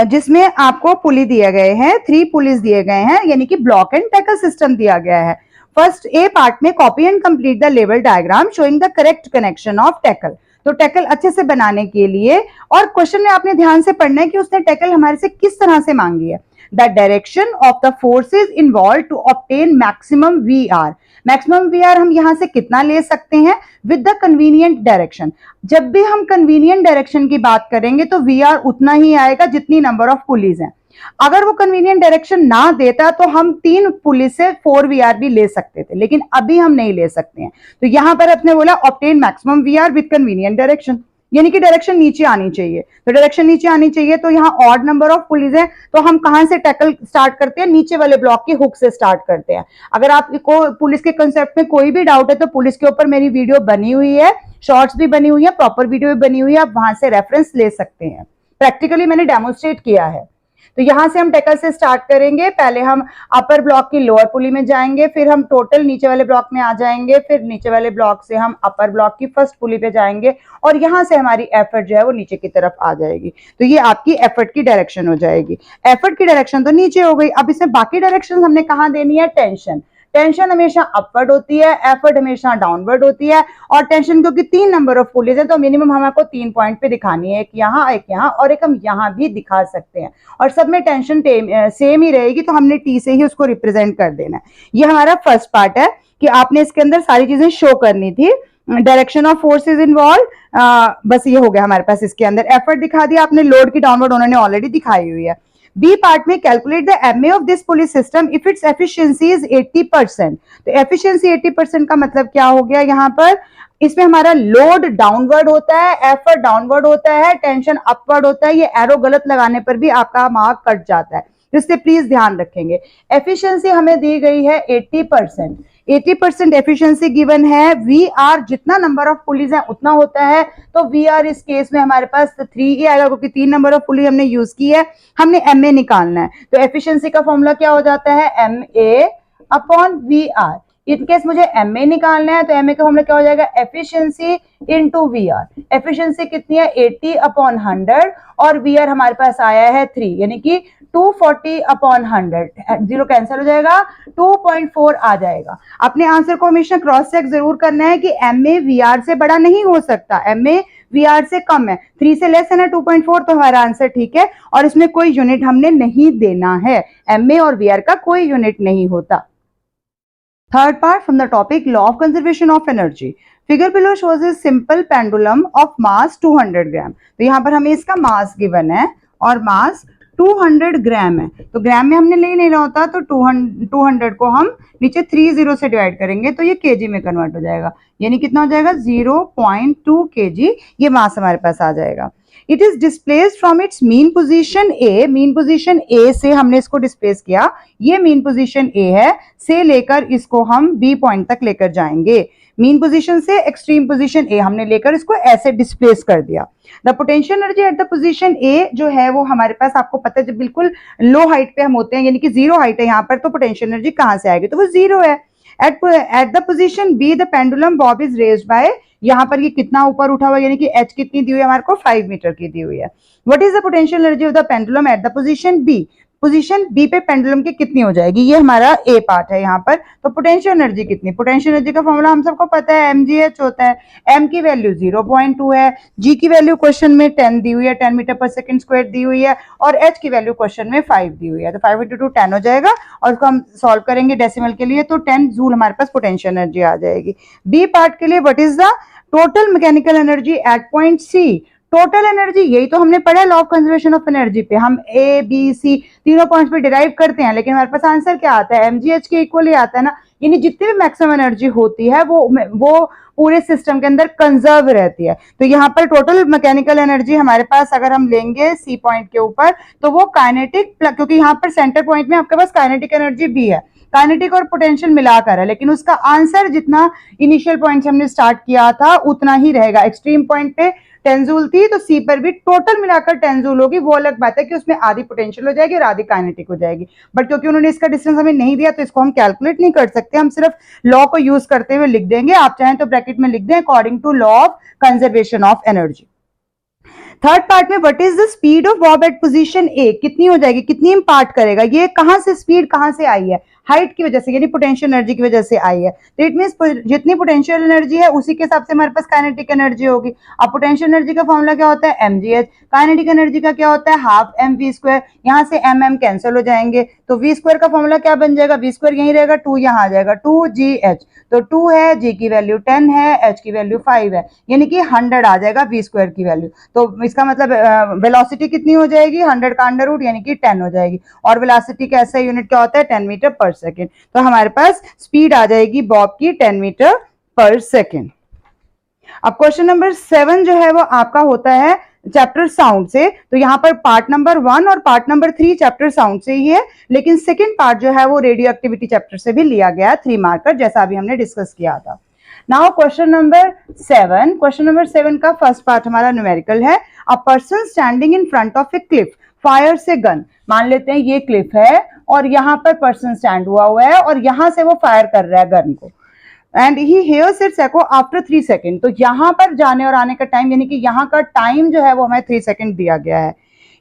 जिसमें आपको पुली दिए गए हैं, 3 पुलिस दिए गए हैं, यानी कि ब्लॉक एंड टैकल सिस्टम दिया गया है। फर्स्ट ए पार्ट में copy and complete the level diagram showing the correct connection of tackle. तो टैकल अच्छे से बनाने के लिए, और क्वेश्चन में आपने ध्यान से पढ़ना है कि उसने टैकल हमारे से किस तरह से मांगी है। The direction of the forces involve to obtain maximum VR। Maximum VR हम यहां से कितना ले सकते हैं विद द कन्वीनियंट डायरेक्शन। जब भी हम कन्वीनियंट डायरेक्शन की बात करेंगे तो VR उतना ही आएगा जितनी नंबर ऑफ पुलिस हैं। अगर वो कन्वीनियंट डायरेक्शन ना देता तो हम 3 पुलिस से 4 VR भी ले सकते थे, लेकिन अभी हम नहीं ले सकते हैं। तो यहां पर अपने बोला obtain maximum VR with convenient direction, यानी कि डायरेक्शन नीचे आनी चाहिए। तो डायरेक्शन नीचे आनी चाहिए, तो यहाँ ऑड नंबर ऑफ पुलिस है, तो हम कहां से टैकल स्टार्ट करते हैं, नीचे वाले ब्लॉक के हुक से स्टार्ट करते हैं। अगर आपको पुलिस के कंसेप्ट में कोई भी डाउट है तो पुलिस के ऊपर मेरी वीडियो बनी हुई है, शॉर्ट्स भी बनी हुई है, प्रॉपर वीडियो भी बनी हुई है, आप वहां से रेफरेंस ले सकते हैं। प्रैक्टिकली मैंने डेमोन्स्ट्रेट किया है। तो यहां से हम टैकल से स्टार्ट करेंगे, पहले हम अपर ब्लॉक की लोअर पुली में जाएंगे, फिर हम टोटल नीचे वाले ब्लॉक में आ जाएंगे, फिर नीचे वाले ब्लॉक से हम अपर ब्लॉक की फर्स्ट पुली पे जाएंगे, और यहां से हमारी एफर्ट जो है वो नीचे की तरफ आ जाएगी। तो ये आपकी एफर्ट की डायरेक्शन हो जाएगी। एफर्ट की डायरेक्शन तो नीचे हो गई। अब इसमें बाकी डायरेक्शन हमने कहां देनी है, टेंशन। टेंशन हमेशा अपवर्ड होती है, एफर्ट हमेशा डाउनवर्ड होती है, और टेंशन क्योंकि 3 नंबर ऑफ पुलिस है तो मिनिमम हमको 3 पॉइंट पे दिखानी है, एक यहाँ और एक हम यहाँ भी दिखा सकते हैं, और सब में टेंशन सेम ही रहेगी, तो हमने टी से ही उसको रिप्रेजेंट कर देना है। ये हमारा फर्स्ट पार्ट है कि आपने इसके अंदर सारी चीजें शो करनी थी। डायरेक्शन ऑफ फोर्सेज इन्वॉल्व, बस ये हो गया हमारे पास। इसके अंदर एफर्ट दिखा दिया आपने, लोड की डाउनवर्ड उन्होंने ऑलरेडी दिखाई हुई है। बी पार्ट में calculate the MA of this police system if its efficiency is 80%। तो एफिशिएंसी 80% का मतलब क्या हो गया, यहाँ पर इसमें हमारा लोड डाउनवर्ड होता है, एफर्ट डाउनवर्ड होता है, टेंशन अपवर्ड होता है। ये एरो गलत लगाने पर भी आपका मार्क कट जाता है, इससे प्लीज ध्यान रखेंगे। एफिशिएंसी हमें दी गई है 80%। 80% एफिशिएंसी गिवन है। VR जितना नंबर ऑफ पुलिस है उतना होता है, तो VR इस केस में हमारे पास 3 ही आएगा, क्योंकि 3 नंबर ऑफ पुलिस हमने यूज की है। हमने MA निकालना है, तो एफिशिएंसी का फॉर्मूला क्या हो जाता है, MA अपॉन VR। इनकेस मुझे एमए निकालना है तो एमए का फॉर्मूला क्या हो जाएगा, एफिशिएंसी इनटू वीआर। एफिशिएंसी कितनी है 80/100 और वीआर हमारे पास आया है 3, यानी कि 240/100, जीरो कैंसिल हो जाएगा, 2.4 आ जाएगा। अपने आंसर को हमेशा क्रॉस चेक जरूर करना है कि एमए वीआर से बड़ा नहीं हो सकता, एमए वीआर से कम है, 3 से लेस है ना 2.4, तो हमारा आंसर ठीक है और इसमें कोई यूनिट हमने नहीं देना है, एमए और वीआर का कोई यूनिट नहीं होता। Third part from the topic law of conservation of energy. Figure below shows a simple pendulum of mass 200 ग्राम। तो यहाँ पर हमें इसका मास गिवन है और मास 200 ग्राम है, तो ग्राम में हमने ले लेना होता, तो 200 को हम नीचे 30 से डिवाइड करेंगे तो ये केजी में कन्वर्ट हो जाएगा, यानी कितना हो जाएगा 0.2 केजी, ये मास हमारे पास आ जाएगा। It is displaced from its mean position A, mean position A से हमने इसको डिस्प्लेस किया, ये मीन पोजीशन ए है, से लेकर इसको हम बी पॉइंट तक लेकर जाएंगे। मीन पोजीशन से एक्सट्रीम पोजीशन ए हमने लेकर इसको ऐसे डिस्प्लेस कर दिया। The potential energy at the position A जो है वो हमारे पास, आपको पता है जब बिल्कुल लो हाइट पे हम होते हैं, यानी कि जीरो हाइट है यहाँ पर, तो पोटेंशियल एनर्जी कहाँ से आएगी, तो वो जीरो है। Eight the position be the pendulum Bob is raised bye, यहाँ पर ये कितना ऊपर उठा हुआ है, यानी कि एच कितनी दी हुई है हमारे को 5 मीटर की दी हुई है। What is the potential energy of the pendulum at the position B, position B पे पेंडुलम की कितनी हो जाएगी, ये हमारा ए पार्ट है यहाँ पर। तो पोटेंशियल एनर्जी कितनी, पोटेंशियल एनर्जी का फॉर्मूला हम सबको पता है, mgh होता है। m की वैल्यू 0.2 है, g की वैल्यू क्वेश्चन में 10 दी हुई है, 10 मीटर पर सेकंड स्क्वायर दी हुई है, और h की वैल्यू क्वेश्चन में 5 दी हुई है, तो 5 × 2 10 हो जाएगा, और उसको हम सॉल्व करेंगे डेसिमल के लिए तो 10 जूल हमारे पास पोटेंशियल एनर्जी आ जाएगी। बी पार्ट के लिए what is the total mechanical energy at point C, total energy, यही तो हमने पढ़ा law of conservation of energy पे, हम ए बी सी तीनों पॉइंट्स पे डिराइव करते हैं, लेकिन हमारे पास आंसर क्या आता है, mgh के इक्वल ही आता है ना, यानी जितनी भी मैक्सिमम एनर्जी होती है वो पूरे सिस्टम के अंदर कंजर्व रहती है। तो यहाँ पर टोटल मैकेनिकल एनर्जी हमारे पास अगर हम लेंगे सी पॉइंट के ऊपर, तो वो काइनेटिक, क्योंकि यहाँ पर सेंटर पॉइंट में आपके पास काइनेटिक एनर्जी भी है, काइनेटिक और पोटेंशियल मिलाकर है, लेकिन उसका आंसर जितना इनिशियल पॉइंट से हमने स्टार्ट किया था उतना ही रहेगा। एक्सट्रीम पॉइंट पे 10 जूल थी, तो सी पर भी टोटल मिलाकर 10 जूल होगी, वो अलग बात है कि उसमें आधी पोटेंशियल हो जाएगी और आधी काइनेटिक हो जाएगी, बट क्योंकि उन्होंने इसका डिस्टेंस हमें नहीं दिया तो इसको हम कैलकुलेट नहीं कर सकते, हम सिर्फ लॉ को यूज करते हुए लिख देंगे। आप चाहें तो ब्रैकेट में लिख दें according to law of conservation of energy. Third part में what is the speed of bob at position A, कितनी हो जाएगी, कितनी इम्पार्ट करेगा, ये कहां से स्पीड कहां से आई है, हाइट की वजह से, यानी पोटेंशियल एनर्जी की वजह से आई है। तो इट मींस जितनी पोटेंशियल एनर्जी है उसी के हिसाब से हमारे पास काइनेटिक एनर्जी होगी। अब पोटेंशियल एनर्जी का फॉर्मूला क्या होता है, mgh, काइनेटिक एनर्जी का क्या होता है, हाफ mv², यहाँ से mm कैंसिल हो जाएंगे, तो v² का फॉर्मूला क्या बन जाएगा, v² यहीं रहेगा, 2 यहाँ आ जाएगा, 2gh, तो 2 है, g की वैल्यू 10 है, h की वैल्यू 5 है, यानी कि 100 आ जाएगा v² की वैल्यू। तो इसका मतलब वेलोसिटी कितनी हो जाएगी, 100 का अंडर रूट यानी कि 10 हो जाएगी, और वेलोसिटी का ऐसा यूनिट क्या होता है 10 मीटर पर सेकेंड, तो हमारे पास स्पीड आ जाएगी बॉब की 10 मीटर पर सेकेंड। अब क्वेश्चन नंबर 7 जो है वो आपका होता है चैप्टर साउंड से, तो यहाँ पर पार्ट नंबर 1 और पार्ट नंबर 3 चैप्टर साउंड से ही है, लेकिन सेकेंड पार्ट जो है वो रेडियो एक्टिविटी चैप्टर से भी लिया गया है, 3 मार्कर, जैसा अभी हमने डिस्कस किया था। Now question number 7, question number 7 का फर्स्ट पार्ट हमारा न्यूमेरिकल है। A person standing in front of a cliff fires a gun, मान लेते हैं ये क्लिफ है और यहाँ पर पर्सन स्टैंड हुआ है और यहाँ से वो फायर कर रहा है गन को, and he hears it's echo after 3 second, तो यहाँ पर जाने और आने का टाइम, यानी कि यहाँ का टाइम जो है वो हमें 3 सेकेंड दिया गया है।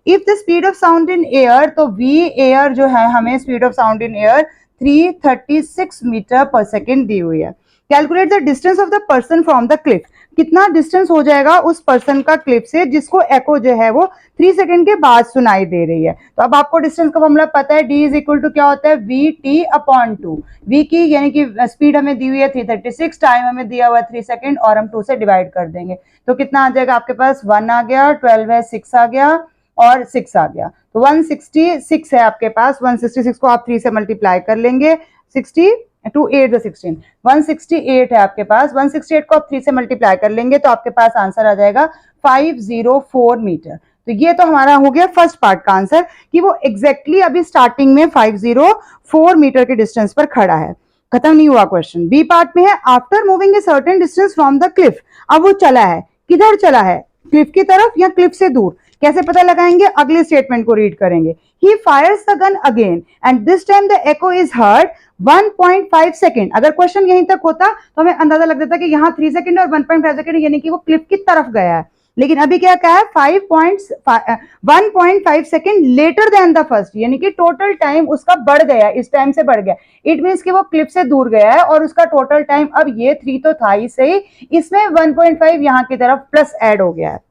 If the speed of sound in air, तो वी एयर जो है हमें speed of sound in air 336 metre per second दी हुई है। Calculate the distance of the person from the cliff, कितना डिस्टेंस हो जाएगा उस पर्सन का क्लिफ से जिसको एको जो है वो 3 सेकंड के बाद सुनाई दे रही है। तो अब आपको डिस्टेंस का फॉर्मूला पता है, d इज इक्वल टू क्या होता है, vt/2, v की यानी कि स्पीड हमें दी हुई है 336, टाइम हमें दिया हुआ है 3 सेकंड, और हम 2 से डिवाइड कर देंगे तो कितना आ जाएगा आपके पास, 1 आ गया, 12 है, 6 आ गया और 6 आ गया, तो 166 है आपके पास। 166 को आप 3 से मल्टीप्लाई कर लेंगे, 60 2 8 16, 168 है आपके पास। 168 को आप 3 से मल्टीप्लाई कर लेंगे तो आपके पास आंसर आ जाएगा 504 मीटर। तो ये तो हमारा हो गया फर्स्ट पार्ट का आंसर कि वो एग्जैक्टली अभी स्टार्टिंग में 504 मीटर के डिस्टेंस पर खड़ा है। खत्म नहीं हुआ क्वेश्चन। बी पार्ट में है, after moving a certain distance from the Cliff, अब वो चला है, किधर चला है, क्लिफ की तरफ या क्लिफ से दूर, कैसे पता लगाएंगे, अगले स्टेटमेंट को रीड करेंगे। He fires the gun again and this time the echo is heard 1.5 second. अगर क्वेश्चन यहीं तक होता तो हमें अंदाजा लग जाता कि यहाँ 3 सेकेंड और 1.5 सेकेंड यानी कि वो क्लिफ की तरफ गया है, लेकिन अभी क्या कहा है 1.5 second later than the first, यानी कि टोटल टाइम उसका बढ़ गया, इस टाइम से बढ़ गया। इट मीन्स कि वो क्लिप से दूर गया है और उसका टोटल टाइम अब ये 3 तो था ही सही, इसमें 1.5 यहाँ की तरफ प्लस ऐड हो गया है।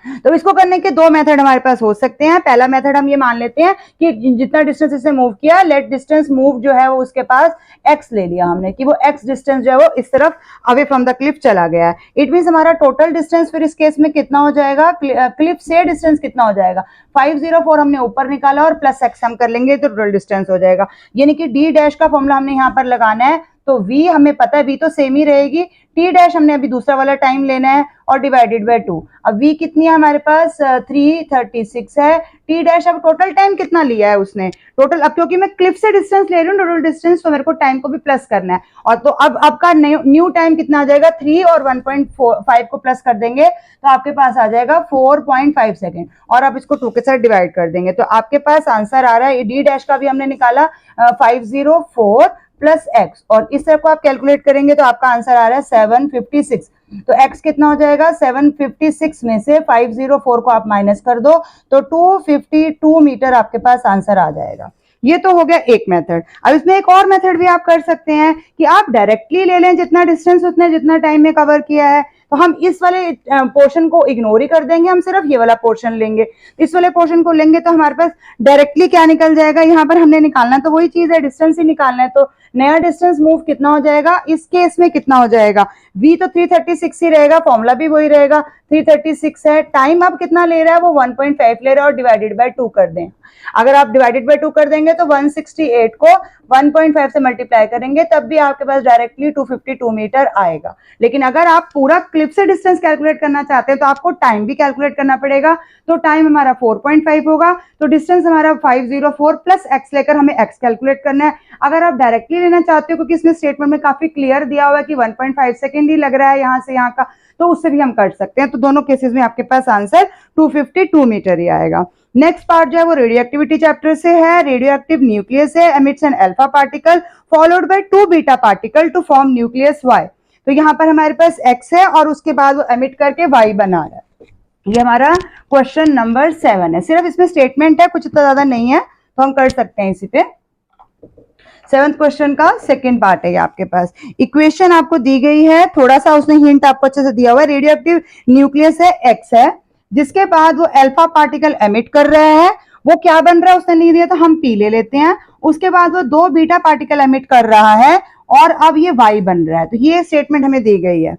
तो इसको करने के दो मेथड हमारे पास हो सकते हैं। पहला मेथड हम ये मान लेते हैं कि जितना डिस्टेंस इसने मूव किया, लेट डिस्टेंस मूव जो है वो उसके पास x ले लिया हमने कि वो x डिस्टेंस जो है वो इस तरफ अवे फ्रॉम द क्लिफ चला गया है। इट मींस हमारा टोटल डिस्टेंस फिर इस केस में कितना हो जाएगा, क्लिफ से डिस्टेंस कितना हो जाएगा, 504 हमने ऊपर निकाला और प्लस x हम कर लेंगे तो टोटल डिस्टेंस हो जाएगा। यानी कि d डैश का फॉर्मूला हमने यहाँ पर लगाना है, तो v हमें पता है v तो सेम ही रहेगी, t डैश हमने अभी दूसरा वाला टाइम लेना है और डिवाइडेड बाय 2। अब v कितनी है हमारे पास 336 है, t डैश अब टोटल टाइम कितना लिया है उसने टोटल, अब क्योंकि मैं क्लिफ से डिस्टेंस ले रही हूँ टोटल डिस्टेंस, तो मेरे को टाइम को भी प्लस करना है। और तो अब का न्यू टाइम कितना आ जाएगा 3 और 1.5 को प्लस कर देंगे तो आपके पास आ जाएगा 4.5 सेकेंड, और आप इसको 2 के साथ डिवाइड कर देंगे तो आपके पास आंसर आ रहा है, डी डैश का भी हमने निकाला 504 प्लस एक्स, और इस तरफ को आप कैलकुलेट करेंगे तो आपका आंसर आ रहा है 756। तो x कितना हो जाएगा 756 में से 504 को आप माइनस कर दो तो 252 मीटर आपके पास आंसर आ जाएगा। ये तो हो गया एक मेथड। अब इसमें एक और मेथड भी आप कर सकते हैं कि आप डायरेक्टली ले लें जितना डिस्टेंस उतने जितना टाइम में कवर किया है, तो हम इस वाले पोर्शन को इग्नोर ही कर देंगे, हम सिर्फ ये वाला पोर्शन लेंगे। इस वाले पोर्शन को लेंगे तो हमारे पास डायरेक्टली क्या निकल जाएगा, यहाँ पर हमने निकालना तो वही चीज है, डिस्टेंस ही निकालना है, तो नया डिस्टेंस मूव कितना हो जाएगा, इस केस में कितना हो जाएगा, v तो 336 ही रहेगा, फॉर्मूला भी वही रहेगा 336 है, टाइम अब कितना ले रहा है वो 1.5 ले रहा है और डिवाइडेड बाय 2 कर दें। अगर आप डिवाइडेड बाय 2 कर देंगे तो 168 को 1.5 से मल्टीप्लाई करेंगे तब भी आपके पास डायरेक्टली 252 मीटर आएगा। लेकिन अगर आप पूरा क्लिप से डिस्टेंस कैलकुलेट करना चाहते हैं तो आपको टाइम भी कैलकुलेट करना पड़ेगा, तो टाइम हमारा 4.5 होगा, तो डिस्टेंस हमारा 504 प्लस x लेकर हमें x कैलकुलेट करना है। अगर आप डायरेक्टली लेना चाहते हो क्योंकि इसमें स्टेटमेंट में काफी क्लियर दिया हुआ है कि 1.5 सेकेंड ही लग रहा है यहाँ से यहाँ का, तो उससे भी हम कर सकते हैं। तो दोनों केसेस में आपके पास आंसर 252 मीटर ही आएगा। नेक्स्ट पार्ट जो है वो रेडियो एक्टिविटी चैप्टर से है। रेडियो एक्टिव न्यूक्लियस है, emits an alpha particle followed by 2 beta particle to form nucleus Y. तो यहाँ पर हमारे पास x है और उसके बाद वो एमिट करके y बना रहा है। ये हमारा क्वेश्चन नंबर 7 है, सिर्फ इसमें स्टेटमेंट है, कुछ तो ज्यादा नहीं है, तो हम कर सकते हैं इसी पे। 7th क्वेश्चन का सेकंड पार्ट है आपके पास। इक्वेशन आपको दी गई है, थोड़ा सा उसने हिंट आपको अच्छे से दिया हुआ है। रेडियो एक्टिव न्यूक्लियस है, x है, जिसके बाद वो अल्फा पार्टिकल एमिट कर रहा है, वो क्या बन रहा है उसने नहीं दिया तो हम p ले लेते हैं। उसके बाद वो 2 बीटा पार्टिकल एमिट कर रहा है और अब ये y बन रहा है, तो ये स्टेटमेंट हमें दी गई है।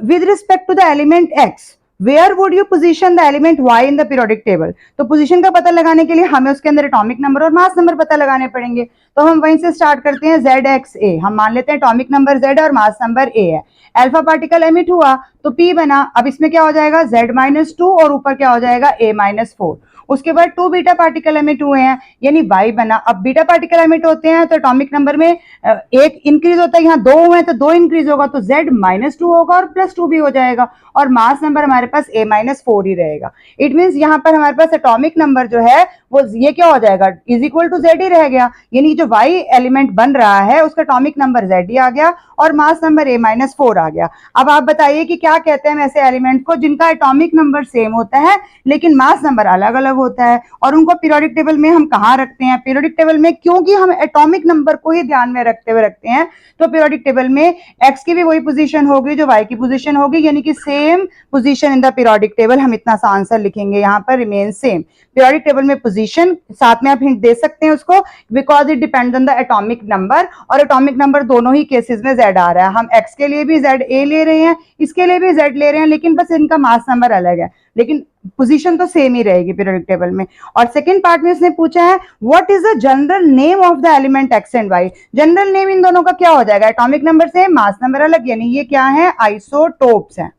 With respect to the element x where would you position the element y in the periodic table. तो पोजीशन का पता लगाने के लिए हमें उसके अंदर एटॉमिक नंबर और मास नंबर पता लगाने पड़ेंगे, तो हम वहीं से स्टार्ट करते हैं। ZXA हम मान लेते हैं एटॉमिक नंबर Z और मास नंबर A है। अल्फा पार्टिकल एमिट हुआ तो P बना, अब इसमें क्या हो जाएगा Z-2 और ऊपर क्या हो जाएगा A-4। उसके बाद 2 बीटा पार्टिकल एमिट हुए हैं यानी y बना। अब बीटा पार्टिकल एमिट होते हैं तो एटॉमिक नंबर में एक इंक्रीज होता है, यहाँ 2 हुए हैं तो 2 इंक्रीज होगा, तो Z-2 होगा और +2 भी हो जाएगा, और मास नंबर हमारे पास A-4 ही रहेगा। इट मींस यहाँ पर हमारे पास एटॉमिक नंबर जो है वो ये क्या हो जाएगा इज इक्वल टू Z ही रह गया, यानी जो y एलिमेंट बन रहा है उसका एटॉमिक नंबर Z ही आ गया और मास नंबर A-4 आ गया। अब आप बताइए कि क्या कहते हैं ऐसे एलिमेंट को जिनका एटॉमिक नंबर सेम होता है लेकिन मास नंबर अलग अलग होता है, और उनको पीरियोडिक टेबल में हम कहाँ रखते हैं, पीरियोडिक टेबल में, क्योंकि हम एटॉमिक नंबर को ही ध्यान में रखते हुए रखते हैं, तो पीरियोडिक टेबल में x की भी वही पोजीशन होगी जो y की पोजीशन होगी, यानी कि same position in the periodic table. हम इतना सा आंसर लिखेंगे यहाँ पर, रिमेन सेम। पीरियोडिक टेबल में पोजीशन साथ में आप हिंट दे सकते हैं उसको, because it depends on the atomic number, और एटॉमिक नंबर दोनों ही केसेस में Z आ रहा है। हम x के लिए भी ZA ले रहे हैं, इसके लिए भी Z ले रहे हैं, लेकिन बस इनका मास नंबर अलग है, लेकिन पोजीशन तो सेम ही रहेगी पीरियोडिक टेबल में। और सेकंड पार्ट में इसने पूछा है what is the general name of the element x and y। General name in दोनों का क्या हो जाएगा, atomic number same mass number अलग, यानी ये क्या है आइसोटोप्स हैं।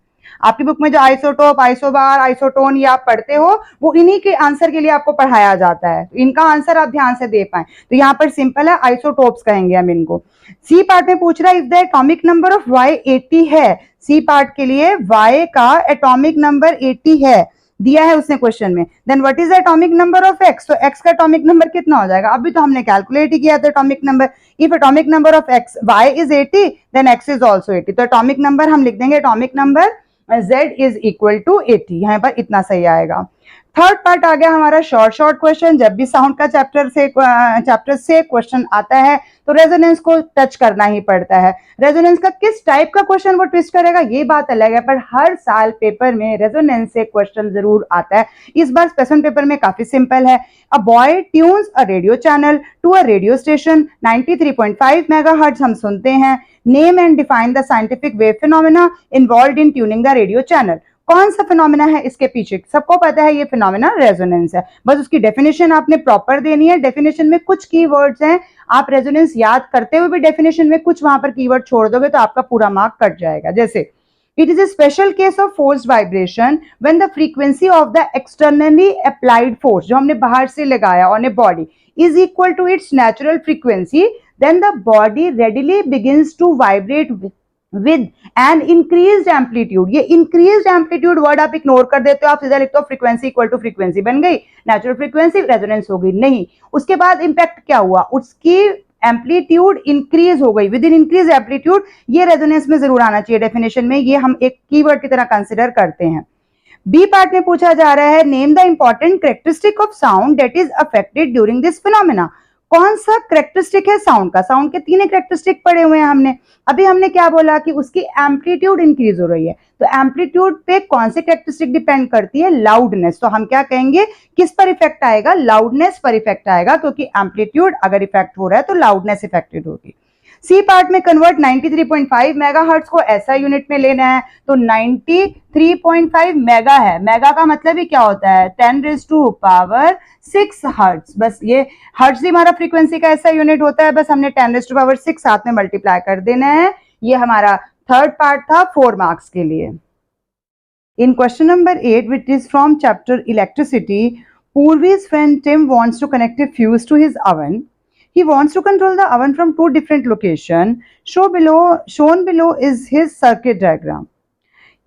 आपकी बुक में जो आइसोटोप, आइसोबार, आइसोटोन ये आप पढ़ते हो वो इन्हीं के आंसर के लिए आपको पढ़ाया जाता है, इनका आंसर आप ध्यान से दे पाए, तो यहाँ पर सिंपल है आइसोटोप्स कहेंगे हम इनको। सी पार्ट में पूछ रहा है if the atomic number of y 80 है, सी पार्ट के लिए y का एटॉमिक नंबर 80 है, दिया है उसने क्वेश्चन में। Then what is the atomic number of X, तो एक्स का एटॉमिक नंबर कितना हो जाएगा, अभी तो हमने कैलकुलेट ही किया था atomic number. If atomic number of X Y is 80 then X is also 80, तो एटॉमिक नंबर हम लिख देंगे atomic number z is equal to 80, यहाँ पर इतना सही आएगा। थर्ड पार्ट आ गया हमारा शॉर्ट क्वेश्चन। जब भी साउंड का चैप्टर से क्वेश्चन आता है तो रेजोनेंस को टच करना ही पड़ता है। रेजोनेंस का किस टाइप का क्वेश्चन वो ट्विस्ट करेगा ये बात अलग है, पर हर साल पेपर में रेजोनेंस से क्वेश्चन जरूर आता है। इस बार स्पेशल पेपर में काफी सिंपल है। A boy tunes a radio channel to a radio station 93.5 megahertz हम सुनते हैं। Name and define the scientific wave phenomena involved in tuning the radio channel. कौन सा फिनोमेना है इसके पीछे, सबको पता है ये फिनोमेना रेजोनेंस है, बस उसकी डेफिनेशन आपने प्रॉपर देनी है। डेफिनेशन में कुछ कीवर्ड्स हैं, आप रेजोनेंस याद करते हुए भी डेफिनेशन में कुछ वहां पर कीवर्ड छोड़ दोगे तो आपका पूरा मार्क कट जाएगा। जैसे it is a special case of forced vibration when the frequency of the externally applied force, जो हमने बाहर से लगाया on a body, is equal to its natural frequency, then the body readily begins to vibrate with an increased amplitude। ये increased amplitude वर्ड आप इग्नोर कर देते हो, आप सीधा लिखते हो फ्रीक्वेंसी इक्वल टू फ्रीक्वेंसी, बन गई नेचुरल फ्रीक्वेंसी, रेजोनेंस हो गई नहीं। उसके बाद इंपैक्ट क्या हुआ, उसकी एम्पलीट्यूड इंक्रीज हो गई, विद इन इंक्रीज एम्पलीट्यूड, ये रेजोनेंस में जरूर आना चाहिए डेफिनेशन में, ये हम एक कीवर्ड की तरह कंसिडर करते हैं। बी पार्ट में पूछा जा रहा है name the important characteristic of sound that is affected during this phenomena. कौन सा कैरेक्टरिस्टिक है साउंड का, साउंड के तीन कैरेक्टरिस्टिक पढ़े हुए हैं हमने। अभी हमने क्या बोला कि उसकी एम्पलीट्यूड इंक्रीज हो रही है, तो एम्पलीट्यूड पे कौन से कैरेक्टरिस्टिक डिपेंड करती है, लाउडनेस। तो हम क्या कहेंगे किस पर इफेक्ट आएगा, लाउडनेस पर इफेक्ट आएगा, क्योंकि एम्पलीट्यूड अगर इफेक्ट हो रहा है तो लाउडनेस इफेक्टेड होगी। सी पार्ट में कन्वर्ट 93.5 मेगाहर्ट्ज को ऐसा यूनिट में लेना है, तो 93.5 मेगा है, मेगा का मतलब ही क्या होता है 10⁻6 हर्ट्ज, बस ये हर्ट्ज ही हमारा फ्रीक्वेंसी का ऐसा यूनिट होता है, बस हमने 10⁻6 साथ में मल्टीप्लाई कर देना है। ये हमारा थर्ड पार्ट था 4 मार्क्स के लिए। इन question number 8 which is from chapter electricity, Purvi's friend Tim wants to connect a fuse to his oven. He wants to control the oven from two different locations. Shown below is his circuit diagram.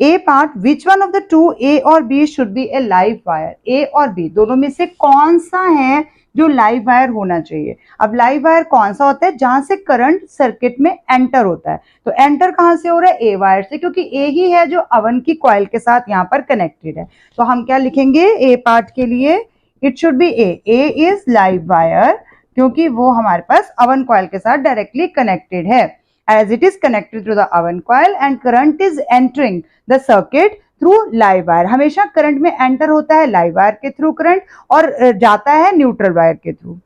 A part, which one of the two, A और B, should be a live wire? A और B दोनों में से कौन सा है जो लाइव वायर होना चाहिए। अब लाइव वायर कौन सा होता है, जहां से करंट सर्किट में एंटर होता है, तो एंटर कहां से हो रहा है, ए वायर से, क्योंकि ए ही है जो अवन की कॉइल के साथ यहाँ पर कनेक्टेड है। तो हम क्या लिखेंगे ए पार्ट के लिए, it should B A is live wire, क्योंकि वो हमारे पास अवन कॉइल के साथ डायरेक्टली कनेक्टेड है, as it is connected to the oven coil and current is entering the circuit through live wire। हमेशा करंट में एंटर होता है लाइव वायर के थ्रू करंट, और जाता है न्यूट्रल वायर के through.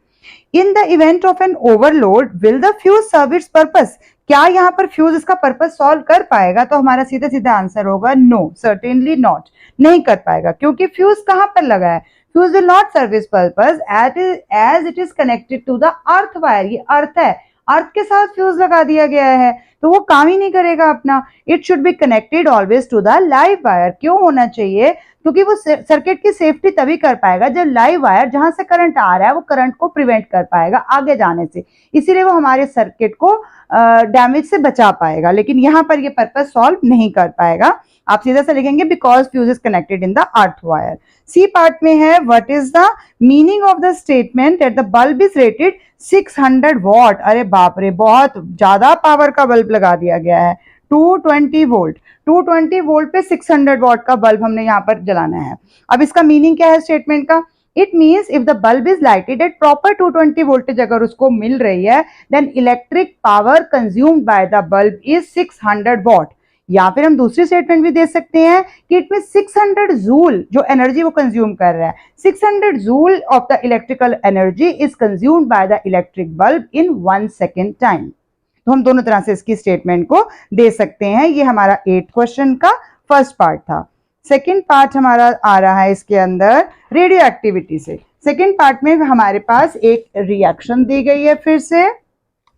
In the event of an overload will the fuse serve its purpose. क्या यहाँ पर फ्यूज इसका पर्पस सॉल्व कर पाएगा, तो हमारा सीधा सीधा आंसर होगा नो, सर्टेनली नॉट, नहीं कर पाएगा, क्योंकि फ्यूज कहाँ पर लगा है, fuse will not serve its purpose as it is connected to the earth wire. ये अर्थ है, अर्थ के साथ फ्यूज लगा दिया गया है, तो वो काम ही नहीं करेगा अपना। It should be connected always to the live wire. क्यों होना चाहिए, क्योंकि वो सर्किट की सेफ्टी तभी कर पाएगा जब लाइव वायर जहां से करंट आ रहा है वो करंट को प्रिवेंट कर पाएगा आगे जाने से, इसीलिए वो हमारे सर्किट को डैमेज से बचा पाएगा, लेकिन यहाँ पर ये पर्पस सॉल्व नहीं कर पाएगा। आप सीधा से लिखेंगे because fuse is connected in the earth wire. C part में है what is the meaning of the statement that the bulb is rated 600 watt. अरे बाप रे, बहुत ज्यादा पावर का बल्ब लगा दिया गया है, 220 वोल्ट, 220 वोल्ट पे 600 वॉट का बल्ब हमने यहाँ पर जलाना है। अब इसका मीनिंग क्या है स्टेटमेंट का, it means if the bulb is lighted at proper 220 voltage अगर उसको मिल रही है, then electric power consumed by the bulb is 600 watt. या फिर हम दूसरी स्टेटमेंट भी दे सकते हैं कि इट मीन 600 जूल जो एनर्जी वो कंज्यूम कर रहा है, 600 joule of the electrical energy is consumed by the electric bulb in 1 second time. तो हम दोनों तरह से इसकी स्टेटमेंट को दे सकते हैं। ये हमारा 8th क्वेश्चन का फर्स्ट पार्ट था। सेकेंड पार्ट हमारा आ रहा है इसके अंदर रेडियो एक्टिविटी से। सेकेंड पार्ट में हमारे पास एक रिएक्शन दी गई है, फिर से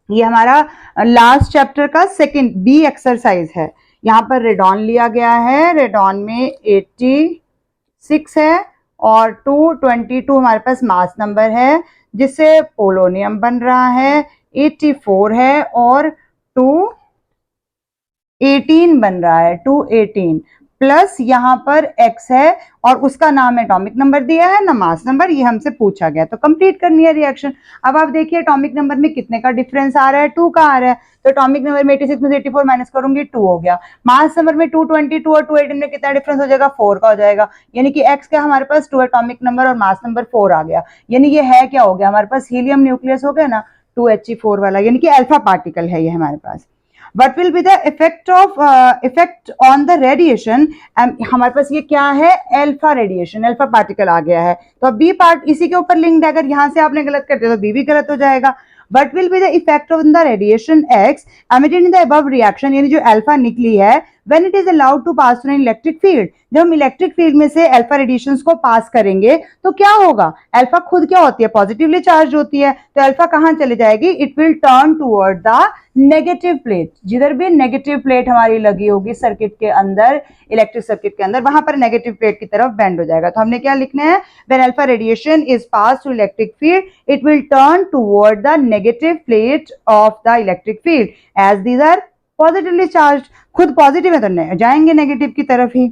ये हमारा लास्ट चैप्टर का सेकेंड बी एक्सरसाइज है। यहाँ पर रेडॉन लिया गया है, रेडॉन में 86 है और 222 हमारे पास मास नंबर है, जिससे पोलोनियम बन रहा है, 84 है और 218 बन रहा है, 218। प्लस यहाँ पर x है और उसका नाम एटॉमिक नंबर दिया है ना मास नंबर, ये हमसे पूछा गया, तो कंप्लीट करनी है रिएक्शन। अब आप देखिए एटॉमिक नंबर में कितने का डिफरेंस आ रहा है, 2 का आ रहा है, तो एटॉमिक नंबर में 86 में से 84 माइनस करूंगी 2 हो गया। मास नंबर में 222 और 218 में कितना डिफरेंस हो जाएगा, 4 का हो जाएगा, यानी कि x का हमारे पास 2 एटॉमिक नंबर और मास नंबर 4 आ गया, यानी ये है क्या हो गया हमारे पास, हीलियम न्यूक्लियस हो गया ना, 2He4 वाला, यानी कि अल्फा पार्टिकल है ये हमारे पास। What will be the effect on the radiation? हमारे पास ये क्या है, अल्फा रेडिएशन, अल्फा पार्टिकल आ गया है, तो अब बी पार्ट इसी के ऊपर लिंक्ड है, अगर यहां से आपने गलत कर दिया तो बी भी गलत हो जाएगा। What will be the effect on the radiation X emitted in the above reaction, यानी जो अल्फा निकली है, when it is allowed to pass through an electric field, जब हम इलेक्ट्रिक फील्ड में से अल्फा रेडिएशंस को पास करेंगे तो क्या होगा, अल्फा खुद क्या होती है, पॉजिटिवली चार्ज होती है, तो अल्फा कहां चले जाएगी, it will turn toward the negative plate, जिधर भी नेगेटिव प्लेट हमारी लगी होगी सर्किट के अंदर, इलेक्ट्रिक सर्किट के अंदर, वहां पर नेगेटिव प्लेट की तरफ बेंड हो जाएगा। तो हमने क्या लिखना है, when alpha radiation is pass through electric field it will turn toward the negative plate of the electric field as these are positively charge, खुद पॉजिटिव है तो जाएंगे नेगेटिव की तरफ ही।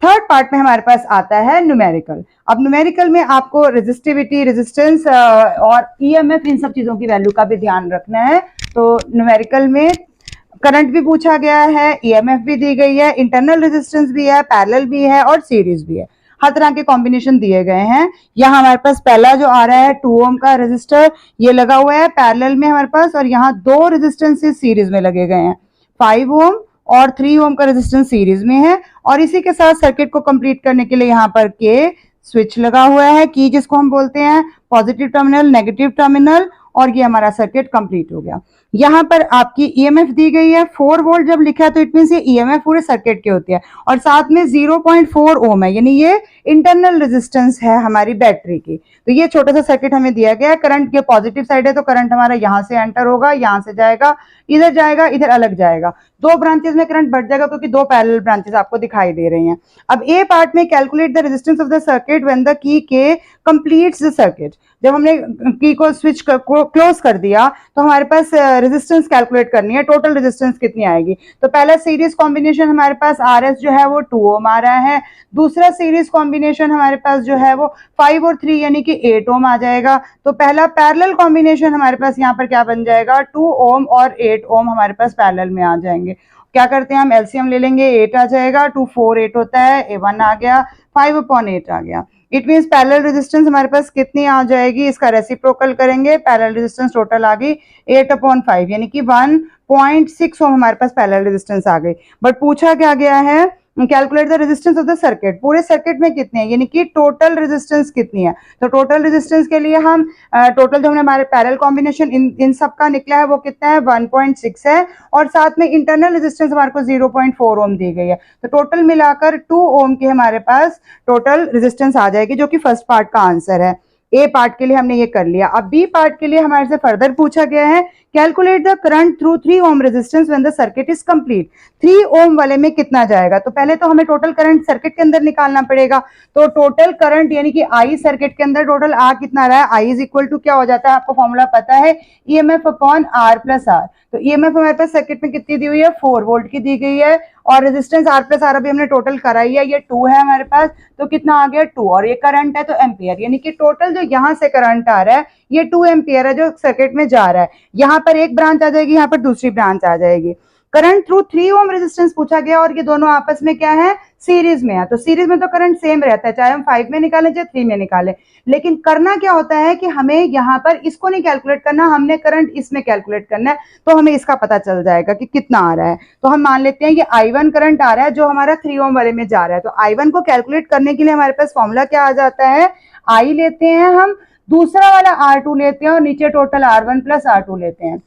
थर्ड पार्ट में हमारे पास आता है न्यूमेरिकल। अब न्यूमेरिकल में आपको रेजिस्टिविटी, रेजिस्टेंस और ईएमएफ, इन सब चीजों की वैल्यू का भी ध्यान रखना है। तो न्यूमेरिकल में करंट भी पूछा गया है, ईएमएफ भी दी गई है, इंटरनल रेजिस्टेंस भी है, पैरेलल भी है और सीरीज भी है, हर तरह के कॉम्बिनेशन दिए गए हैं। यहाँ हमारे पास पहला जो आ रहा है 2 ओम का रेजिस्टर, ये लगा हुआ है पैरेलल में हमारे पास, और यहाँ 2 रेजिस्टेंसेस सीरीज में लगे गए हैं, 5 ओम और 3 ओम का रेजिस्टेंस सीरीज में है, और इसी के साथ सर्किट को कंप्लीट करने के लिए यहाँ पर के स्विच लगा हुआ है, की जिसको हम बोलते हैं पॉजिटिव टर्मिनल, नेगेटिव टर्मिनल, और ये हमारा सर्किट कंप्लीट हो गया। यहाँ पर आपकी ईएमएफ दी गई है 4 वोल्ट, जब लिखा है तो इट मींस ये ईएमएफ पूरे सर्किट की होती है, और साथ में 0.4 ओम है, यानी ये इंटरनल रेजिस्टेंस है हमारी बैटरी की। तो ये छोटा सा सर्किट हमें दिया गया है, करंट के पॉजिटिव साइड है तो करंट हमारा यहाँ से एंटर होगा, यहाँ से जाएगा, इधर अलग जाएगा, 2 ब्रांचेस में करंट बढ़ जाएगा क्योंकि 2 पैरेलल ब्रांचेस आपको दिखाई दे रही हैं। अब ए पार्ट में calculate the resistance of the circuit when the key के कंप्लीट्स द सर्किट, जब हमने की को स्विच क्लोज कर दिया तो हमारे पास रेजिस्टेंस कैलकुलेट करनी है, टोटल रेजिस्टेंस कितनी आएगी। तो पहला सीरीज कॉम्बिनेशन हमारे पास आरएस जो है वो 2 ओम आ रहा है, दूसरा सीरीज कॉम्बिनेशन हमारे पास जो है वो 5 और 3 यानी कि 8 ओम आ जाएगा। तो पहला पैरेलल कॉम्बिनेशन हमारे पास यहाँ पर क्या बन जाएगा, 2 ओम और 8 ओम हमारे पास पैरेलल में आ जाएंगे। क्या करते हैं हम एलसीएम ले लेंगे, 8 आ जाएगा, 2 4 8 होता है, 1 आ गया, 5/8 आ गया। इट मीन्स पैरेलल रेजिस्टेंस हमारे पास कितनी आ जाएगी, इसका रेसिप्रोकल करेंगे, पैरेलल रेजिस्टेंस टोटल आ गई 8/5 यानी कि 1.6 ओम हमारे पास पैरेलल रेजिस्टेंस आ गई। बट पूछा क्या गया है, calculate the resistance of the circuit, पूरे सर्किट में कितनी है, यानी कि टोटल रेजिस्टेंस कितनी है। तो टोटल रेजिस्टेंस के लिए हम टोटल जो हमने हमारे पैरेलल कॉम्बिनेशन इन सब का निकला है वो कितना है, 1.6 है, और साथ में इंटरनल रेजिस्टेंस हमारे को 0.4 ओम दी गई है। तो टोटल मिलाकर 2 ओम की हमारे पास टोटल रेजिस्टेंस आ जाएगी, जो कि फर्स्ट पार्ट का आंसर है। ए पार्ट के लिए हमने ये कर लिया। अब बी पार्ट के लिए हमारे से फर्दर पूछा गया है, calculate the current through 3 ohm resistance when the circuit is complete. 3 ओम वाले में कितना जाएगा, तो पहले तो हमें टोटल करंट सर्किट के अंदर निकालना पड़ेगा। तो टोटल करंट यानी कि आई सर्किट के अंदर टोटल आ कितना रहा है, आई इज इक्वल टू क्या हो जाता है, आपको फॉर्मूला पता है, EMF upon R plus R. तो ईएमएफ हमारे पास सर्किट में कितनी दी हुई है, 4 वोल्ट की दी गई है, और रेजिस्टेंस आर प्लस आर अभी हमने टोटल कराई है, ये 2 है हमारे पास, तो कितना आ गया 2, और ये करंट है तो एम्पियर, यानी कि टोटल जो यहाँ से करंट आ रहा है ये 2 एम्पियर है जो सर्किट में जा रहा है। यहाँ पर एक ब्रांच आ जाएगी, यहाँ पर दूसरी ब्रांच आ जाएगी। करंट थ्रू 3 ओम रेजिस्टेंस पूछा गया, और ये दोनों आपस में क्या है, सीरीज में है। तो सीरीज में तो करंट सेम रहता है, चाहे हम 5 में निकालें चाहे 3 में निकालें, लेकिन करना क्या होता है कि हमें यहाँ पर इसको नहीं कैलकुलेट करना, हमने करंट इसमें कैलकुलेट करना है, तो हमें इसका पता चल जाएगा कि कितना आ रहा है। तो हम मान लेते हैं ये I1 करंट आ रहा है जो हमारा 3 ओम वाले में जा रहा है। तो I1 को कैलकुलेट करने के लिए हमारे पास फॉर्मूला क्या आ जाता है, I लेते हैं हम, दूसरा वाला R2 लेते हैं, और नीचे टोटल R1 प्लस R2 लेते हैं।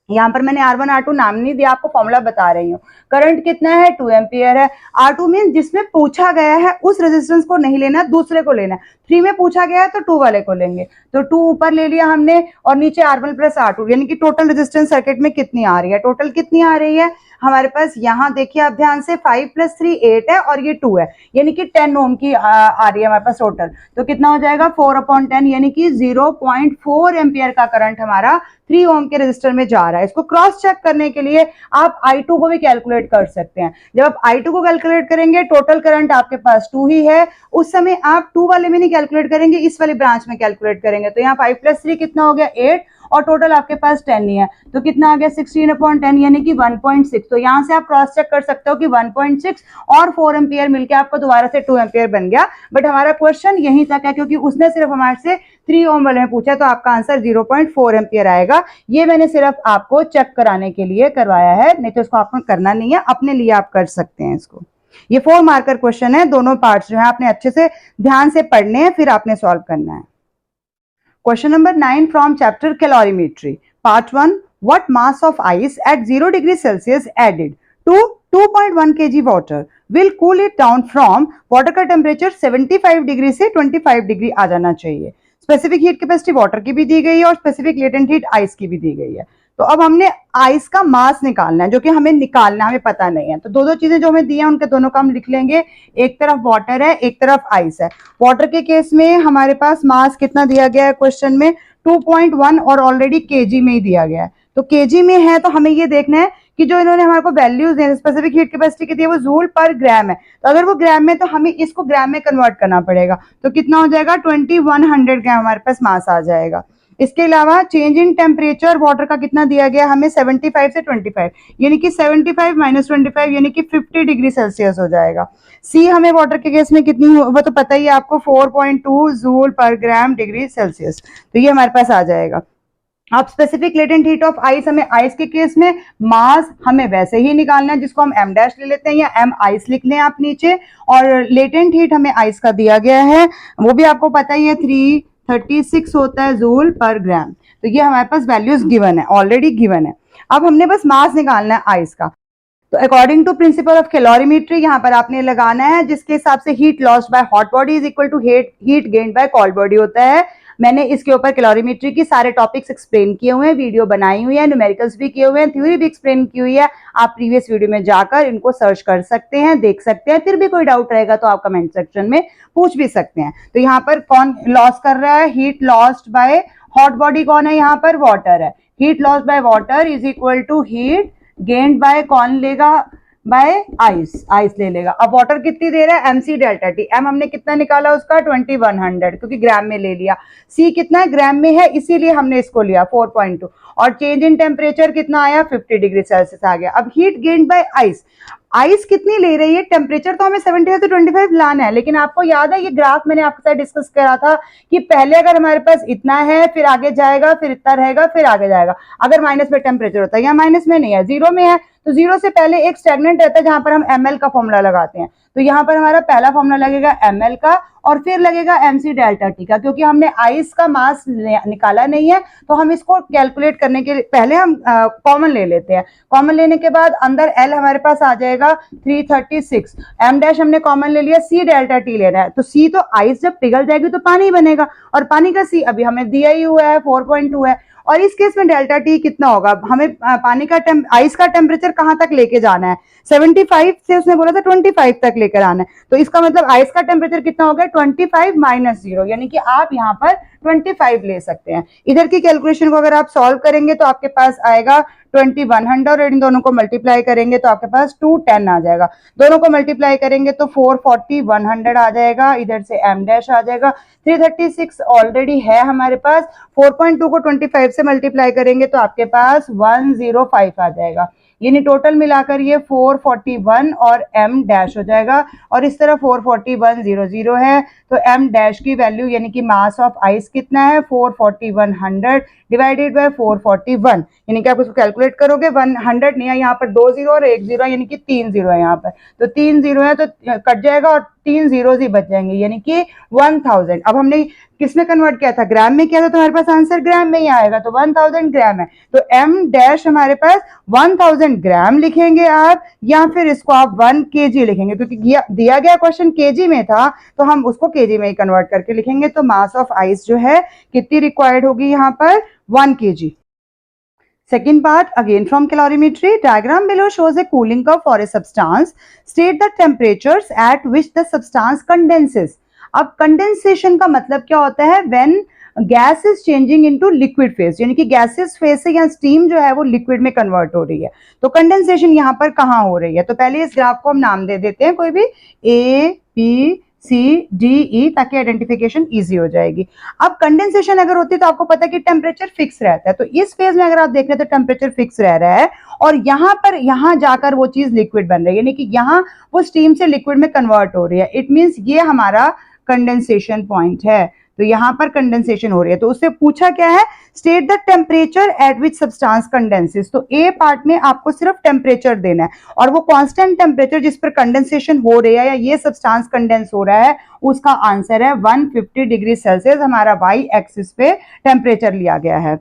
यहाँ पर मैंने R1 R2 नाम नहीं दिया, आपको फॉर्मूला बता रही हूँ। करंट कितना है, 2 एम्पियर है। R2 मीन जिसमें पूछा गया है उस रेजिस्टेंस को नहीं लेना, दूसरे को लेना है। 3 में पूछा गया है तो 2 वाले को लेंगे, तो 2 ऊपर ले लिया हमने, और नीचे R1 प्लस R2, यानी कि टोटल रेजिस्टेंस सर्किट में कितनी आ रही है, टोटल कितनी आ रही है, हमारे पास यहाँ देखिए आप ध्यान से 5 + 3 8 है और ये 2 है, यानी कि 10 ओम की आ रही है हमारे पास टोटल। तो कितना हो जाएगा 4/10, यानी कि 0.4 एम्पियर का करंट हमारा 3 ओम के रेजिस्टर में जा रहा है। इसको क्रॉस चेक करने के लिए आप I2 को भी कैलकुलेट कर सकते हैं। जब आप I2 को कैलकुलेट करेंगे, टोटल करंट आपके पास 2 ही है, उस समय आप 2 वाले में नहीं कैलकुलेट करेंगे, इस वाले ब्रांच में कैलकुलेट करेंगे। तो यहाँ 5 + 3 कितना हो गया 8 और टोटल आपके पास 10 ही है, तो कितना आ गया 16/10 यानी कि 1.6। तो यहाँ से आप क्रॉस चेक कर सकते हो कि 1.6 और 4 एम्पियर मिलकर आपको दोबारा से 2 एम्पियर बन गया। बट हमारा क्वेश्चन यहीं तक है क्योंकि उसने सिर्फ हमारे से 3 ओम वाले में पूछा, तो आपका आंसर 0.4 एम्पियर आएगा। ये मैंने सिर्फ आपको चेक कराने के लिए करवाया है, नहीं तो इसको आपको करना नहीं है, अपने लिए आप कर सकते हैं इसको। ये 4 मार्कर क्वेश्चन है, दोनों पार्ट्स जो है आपने अच्छे से ध्यान से पढ़ने हैं, फिर आपने सॉल्व करना है। Question number 9 from chapter Calorimetry. Part 1. What mass of ice at 0 degrees Celsius added to 2.1 kg water will cool it down from water का temperature 75 डिग्री से 25 डिग्री आ जाना चाहिए। स्पेसिफिक हीट कैपेसिटी वाटर की भी दी गई है और स्पेसिफिक लेटेंट हीट आइस की भी दी गई है। तो अब हमने आइस का मास निकालना है, जो कि हमें निकालना हमें पता नहीं है। तो दो चीजें जो हमें दी है उनके दोनों का हम लिख लेंगे, एक तरफ वाटर है, एक तरफ आइस है। वाटर के केस में हमारे पास मास कितना दिया गया है क्वेश्चन में 2.1 और ऑलरेडी केजी में ही दिया गया है। तो केजी में है तो हमें ये देखना है कि जो इन्होंने हमारे को values the specific heat capacity की दी है वो जूल पर ग्राम है। तो अगर वो ग्राम में तो हमें इसको ग्राम में कन्वर्ट करना पड़ेगा। तो कितना हो जाएगा 2100 ग्राम हमारे पास मास आ जाएगा। इसके अलावा चेंज इन टेम्परेचर वाटर का कितना दिया गया हमें 75 से 25, यानी कि 75 - 25 यानी कि 50 डिग्री सेल्सियस हो जाएगा। सी हमें वाटर के केस में कितनी वो तो पता ही है आपको 4.2 जूल पर ग्राम डिग्री सेल्सियस। तो ये हमारे पास आ जाएगा। अब specific latent heat of ice, हमें आइस के केस में मास हमें वैसे ही निकालना है जिसको हम m डैश ले लेते हैं या m आइस लिख लें आप नीचे, और लेटेंट हीट हमें आइस का दिया गया है वो भी आपको पता ही है 336 होता है जूल पर ग्राम। तो ये हमारे पास वैल्यूज गिवन है, ऑलरेडी गिवन है। अब हमने बस मास निकालना है आइस का। तो according to principle of calorimetry यहाँ पर आपने लगाना है जिसके हिसाब से heat lost by hot body is equal to heat gained by cold body होता है। मैंने इसके ऊपर कैलोरीमेट्री की सारे टॉपिक्स एक्सप्लेन किए हुए हैं, वीडियो बनाई हुई है, न्यूमेरिकल्स भी किए हुए हैं, थ्योरी भी एक्सप्लेन की हुई है। आप प्रीवियस वीडियो में जाकर इनको सर्च कर सकते हैं, देख सकते हैं। फिर भी कोई डाउट रहेगा तो आप कमेंट सेक्शन में पूछ भी सकते हैं। तो यहाँ पर कौन लॉस कर रहा है, heat lost by hot body कौन है, यहाँ पर वाटर है। Heat lost by water is equal to heat gained by कौन लेगा, बाय आइस, आइस ले लेगा। अब वाटर कितनी दे रहा है mc डेल्टा टी, m हमने कितना निकाला उसका 2100 क्योंकि ग्राम में ले लिया, c कितना है ग्राम में है इसीलिए हमने इसको लिया 4.2, और चेंज इन टेम्परेचर कितना आया 50 डिग्री सेल्सियस आ गया। अब heat gained bye ice, ice कितनी ले रही है, टेम्परेचर तो हमें 75 से 25 लाना है, लेकिन आपको याद है ये ग्राफ मैंने आपके साथ डिस्कस करा था कि पहले अगर हमारे पास इतना है फिर आगे जाएगा, फिर इतना रहेगा, फिर आगे जाएगा। अगर माइनस में टेम्परेचर होता है या माइनस में नहीं है, जीरो में है, तो जीरो से पहले एक स्टेगनेंट रहता है जहां पर हम ml का फॉर्मूला लगाते हैं। तो यहाँ पर हमारा पहला फॉर्मूला लगेगा ml का और फिर लगेगा mc डेल्टा टी का, क्योंकि हमने आइस का मास निकाला नहीं है तो हम इसको कैलकुलेट करने के लिए पहले हम कॉमन ले लेते हैं। कॉमन लेने के बाद अंदर l हमारे पास आ जाएगा 336, m डैश हमने कॉमन ले लिया, c डेल्टा टी लेना है। तो c तो आइस जब पिघल जाएगी तो पानी बनेगा, और पानी का c अभी हमें दिया ही हुआ है 4.2 है। और इस केस में डेल्टा टी कितना होगा, हमें पानी का आइस का टेम्परेचर कहां तक लेके जाना है, 75 से उसने बोला था 25 तक लेकर आना है। तो इसका मतलब आइस का टेम्परेचर कितना हो गया 25 - 0, यानी कि आप यहाँ पर 25 ले सकते हैं। इधर की कैलकुलेशन को अगर आप सॉल्व करेंगे तो आपके पास आएगा 2100 और इन दोनों को मल्टीप्लाई करेंगे तो आपके पास 210 आ जाएगा। दोनों को मल्टीप्लाई करेंगे तो 440 100 आ जाएगा, इधर से m डैश आ जाएगा। 336 ऑलरेडी है हमारे पास, 4.2 को 25 से मल्टीप्लाई करेंगे तो आपके पास 105 आ जाएगा, यानी टोटल मिलाकर ये 441 और m डैश हो जाएगा। और इस तरह 44100 है तो m डैश की वैल्यू यानी कि मास ऑफ आइस कितना है 44100 डिवाइडेड बाय 441, यानी कि आप इसको कैलकुलेट करोगे 100 नहीं है, यहाँ पर 2 जीरो और 1 जीरो यानी कि 3 जीरो है यहाँ पर, तो 3 जीरो है तो कट जाएगा और 3 जीरो ही बच जाएंगे, यानी कि 1000। अब हमने किसमें कन्वर्ट किया था, ग्राम में किया था, तो हमारे पास आंसर ग्राम में ही आएगा, तो 1000 ग्राम है। तो m डैश हमारे पास 1000 ग्राम लिखेंगे आप, या फिर इसको आप 1 kg लिखेंगे, क्योंकि दिया गया क्वेश्चन kg में था तो हम उसको kg में ही कन्वर्ट करके लिखेंगे। तो मास ऑफ आइस जो है कितनी रिक्वायर्ड होगी यहाँ पर 1 kg। Second part, again from calorimetry, diagram below shows a cooling curve for a substance. State the temperatures at which the substance condenses. अब कंडेंसेशन का मतलब क्या होता है? When gas is changing into liquid phase, यानी कि गैसेस फेज से या स्टीम जो है वो लिक्विड में कन्वर्ट हो रही है। तो कंडेंसेशन यहाँ पर कहाँ हो रही है? तो पहले इस ग्राफ को हम नाम दे देते हैं कोई भी, A B C D E, ताकि आइडेंटिफिकेशन इजी हो जाएगी। अब कंडेंसेशन अगर होती है तो आपको पता है कि टेम्परेचर फिक्स रहता है, तो इस फेज में अगर आप देख रहे हैं तो टेम्परेचर फिक्स रह रहा है और यहाँ पर यहाँ जाकर वो चीज लिक्विड बन रही है, यानी कि यहाँ वो स्टीम से लिक्विड में कन्वर्ट हो रही है। इट मीन्स ये हमारा कंडेंसेशन पॉइंट है। तो यहाँ पर कंडेंसेशन हो रही है, तो उससे पूछा क्या है? State the temperature at which substance condenses. तो ए पार्ट में आपको सिर्फ टेम्परेचर देना है और वो कांस्टेंट टेम्परेचर जिस पर कंडेंसेशन हो रही है या ये सब्सटेंस कंडेंस हो रहा है उसका आंसर है 150 डिग्री सेल्सियस। हमारा वाई एक्सिस पे टेम्परेचर लिया गया है।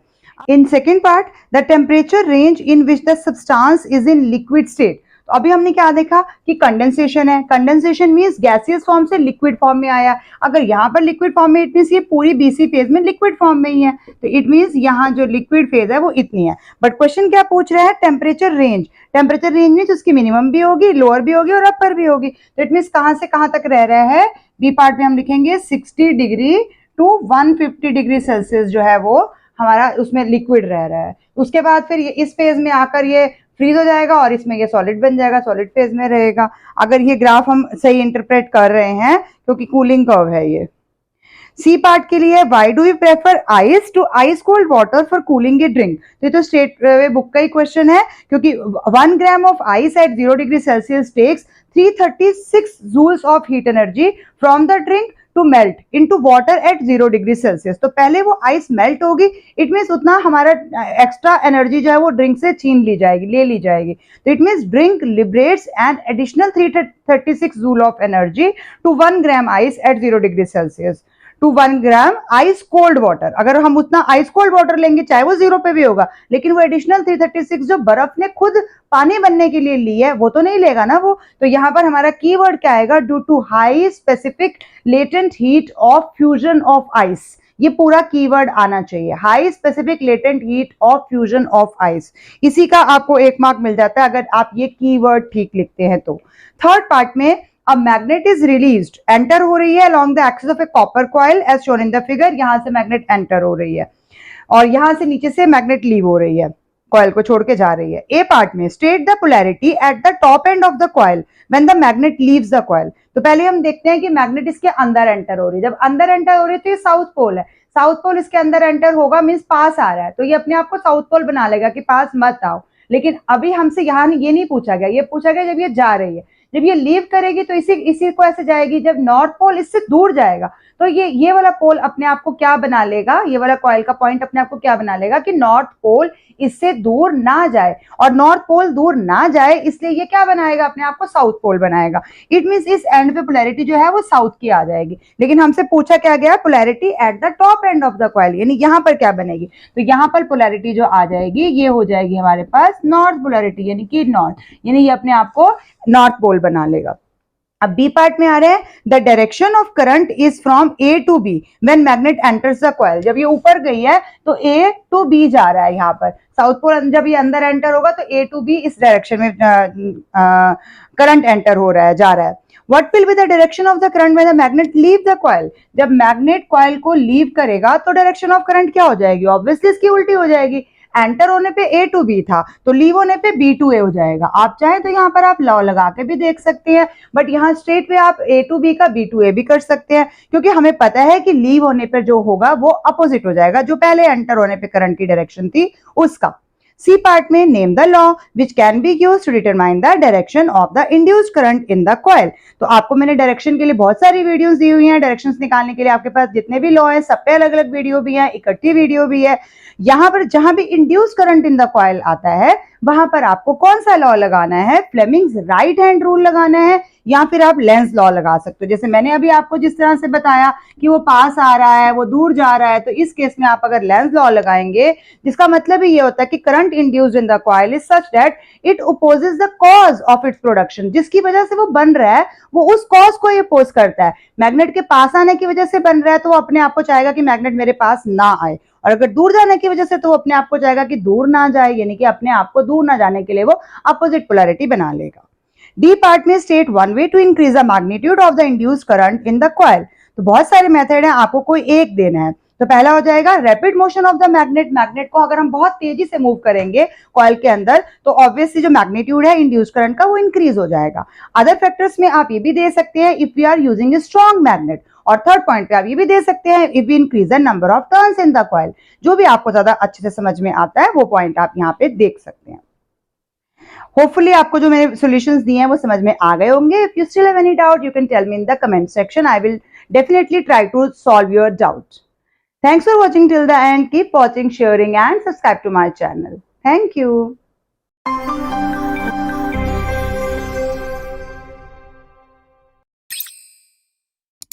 In second part, the temperature range in which the substance is in liquid state. तो अभी हमने क्या देखा कि कंडेंसेशन है, कंडेंसेशन मींस गैसियस फॉर्म से लिक्विड फॉर्म में आया। अगर यहाँ पर लिक्विड फॉर्म में, इट मींस ये पूरी बीसी फेज में लिक्विड फॉर्म में ही है, तो इट मींस यहाँ जो लिक्विड फेज है वो इतनी है। बट क्वेश्चन क्या पूछ रहा है? Temperature range. Temperature range means उसकी मिनिमम भी होगी, लोअर भी होगी और अपर भी होगी। तो इट मींस कहाँ से कहाँ तक रह रहा है? बी पार्ट में हम लिखेंगे 60 डिग्री टू 150 डिग्री सेल्सियस जो है वो हमारा उसमें लिक्विड रह रहा है। उसके बाद फिर ये इस फेज में आकर ये फ्रीज हो जाएगा और इसमें ये सॉलिड बन जाएगा, सॉलिड फेज में रहेगा। अगर ये ग्राफ हम सही इंटरप्रेट कर रहे हैं, क्योंकि कूलिंग कर्व है ये। सी पार्ट के लिए, why do you prefer ice to ice cold water for cooling a drink. तो ये तो स्टेट बुक का ही क्वेश्चन है, क्योंकि 1 gram of ice at 0 degree Celsius takes 336 joules of heat energy from the drink to melt into water at 0 degree Celsius. तो पहले वो आइस मेल्ट होगी, इट मीन्स उतना हमारा एक्स्ट्रा एनर्जी जो है वो ड्रिंक से छीन ली जाएगी, ले ली जाएगी। तो it means drink liberates an additional 336 joule of energy to 1 gram ice at 0 degree Celsius to 1 gram ice cold water. अगर हम उतना आइस कोल्ड वाटर लेंगे, चाहे वो 0 पे भी होगा, लेकिन वो एडिशनल 336 जो बर्फ ने खुद पानी बनने के लिए ली है वो तो नहीं लेगा ना वो। तो यहाँ पर हमारा कीवर्ड क्या आएगा? Due to high specific latent heat of fusion of ice. ये पूरा कीवर्ड आना चाहिए, high specific latent heat of fusion of ice. इसी का आपको 1 मार्क मिल जाता है अगर आप ये कीवर्ड ठीक लिखते हैं तो। थर्ड पार्ट में, a magnet is released, enter हो रही है along the axis of a copper coil as shown in the figure। यहां से मैग्नेट एंटर हो रही है और यहां से नीचे से मैग्नेट लीव हो रही है, कॉइल को छोड़ के जा रही है। ए पार्ट में, state the polarity at the top end of the coil when the magnet leaves the coil. तो पहले हम देखते हैं कि मैग्नेट इसके अंदर एंटर हो रही है। जब अंदर एंटर हो रही है तो ये साउथ पोल है, साउथ पोल इसके अंदर एंटर होगा मीन्स पास आ रहा है, तो ये अपने आप को साउथ पोल बना लेगा कि पास मत आओ। लेकिन अभी हमसे यहाँ ये नहीं पूछा गया, ये पूछा गया जब ये जा रही है। जब ये लीव करेगी तो इसी को ऐसे जाएगी। जब नॉर्थ पोल इससे दूर जाएगा तो ये वाला पोल अपने आप को क्या बना लेगा, ये वाला कॉइल का पॉइंट अपने आप को क्या बना लेगा कि नॉर्थ पोल इससे दूर ना जाए, और नॉर्थ पोल दूर ना जाए इसलिए ये क्या बनाएगा, अपने आप को साउथ पोल बनाएगा। इट मींस इस एंड पे पोलैरिटी जो है वो साउथ की आ जाएगी। लेकिन हमसे पूछा क्या गया, polarity at the top end of the coil, यानी यहाँ पर क्या बनेगी, तो यहाँ पर पोलैरिटी जो आ जाएगी ये हो जाएगी हमारे पास नॉर्थ पोलैरिटी, यानी कि नॉर्थ, यानी ये अपने आप को नॉर्थ पोल बना लेगा। अब बी पार्ट में आ रहे हैं, the direction of current is from A to B when magnet enters the coil. जब ये ऊपर गई है तो ए टू बी जा रहा है, यहाँ पर साउथ पोल जब ये अंदर एंटर होगा तो ए टू बी इस डायरेक्शन में करंट एंटर हो रहा है, जा रहा है। What will be the direction of the current when the magnet leave the coil? जब मैग्नेट कॉइल को लीव करेगा तो डायरेक्शन ऑफ करंट क्या हो जाएगी, ऑब्वियसली इसकी उल्टी हो जाएगी। एंटर होने पे ए टू बी था तो लीव होने पे बी टू ए हो जाएगा। आप चाहें तो यहाँ पर आप लॉ लगा के भी देख सकते हैं, बट यहाँ स्ट्रेट पे आप ए टू बी का बी टू ए भी कर सकते हैं, क्योंकि हमें पता है कि लीव होने पर जो होगा वो अपोजिट हो जाएगा, जो पहले एंटर होने पे करंट की डायरेक्शन थी उसका। सी पार्ट में, name the law which can be used to determine the direction of the induced current in the coil. तो आपको मैंने डायरेक्शन के लिए बहुत सारी वीडियोस दी हुई हैं। डायरेक्शंस निकालने के लिए आपके पास जितने भी लॉ हैं सब पे अलग अलग वीडियो भी है, इकट्ठी वीडियो भी है। यहाँ पर जहां भी induce current in the coil आता है वहां पर आपको कौन सा लॉ लगाना है, फ्लेमिंग्स राइट हैंड रूल लगाना है, या फिर आप लेंस लॉ लगा सकते हो। जैसे मैंने अभी आपको जिस तरह से बताया कि वो पास आ रहा है, वो दूर जा रहा है, तो इस केस में आप अगर लेंस लॉ लगाएंगे, जिसका मतलब ही ये होता है कि current induced in the coil is such that it opposes the cause of its production. जिसकी वजह से वो बन रहा है वो उस कॉज को अपोज करता है। मैग्नेट के पास आने की वजह से बन रहा है तो वो अपने आप को चाहेगा कि मैग्नेट मेरे पास ना आए, और अगर दूर जाने की वजह से तो वो अपने आप को जाएगा कि दूर ना जाए, यानी कि अपने आप को दूर ना जाने के लिए वो अपोजिट पोलैरिटी बना लेगा। डी पार्ट में state one way to increase the magnitude of the induced current in the coil. तो बहुत सारे मेथड है, आपको कोई एक देना है। तो पहला हो जाएगा rapid motion of the magnet. Magnet को अगर हम बहुत तेजी से मूव करेंगे कॉइल के अंदर तो ऑब्वियसली जो मैग्नीट्यूड है इंड्यूस्ड करंट का वो इंक्रीज हो जाएगा। अदर फैक्टर्स में आप ये भी दे सकते हैं if we are using a strong magnet. और थर्ड पॉइंट पे आप ये भी दे सकते हैं if we increase the number of turns in the coil. जो भी आपको ज्यादा अच्छे से समझ में आता है वो पॉइंट आप यहाँ पे देख सकते हैं। होपफुली आपको जो मैंने सॉल्यूशंस दिए हैं वो समझ में आ गए होंगे। If you still have any doubt you can tell me in the comment section. I will definitely try to solve your doubt. Thanks for watching till the end. Keep watching, sharing and subscribe to my channel. Thank you.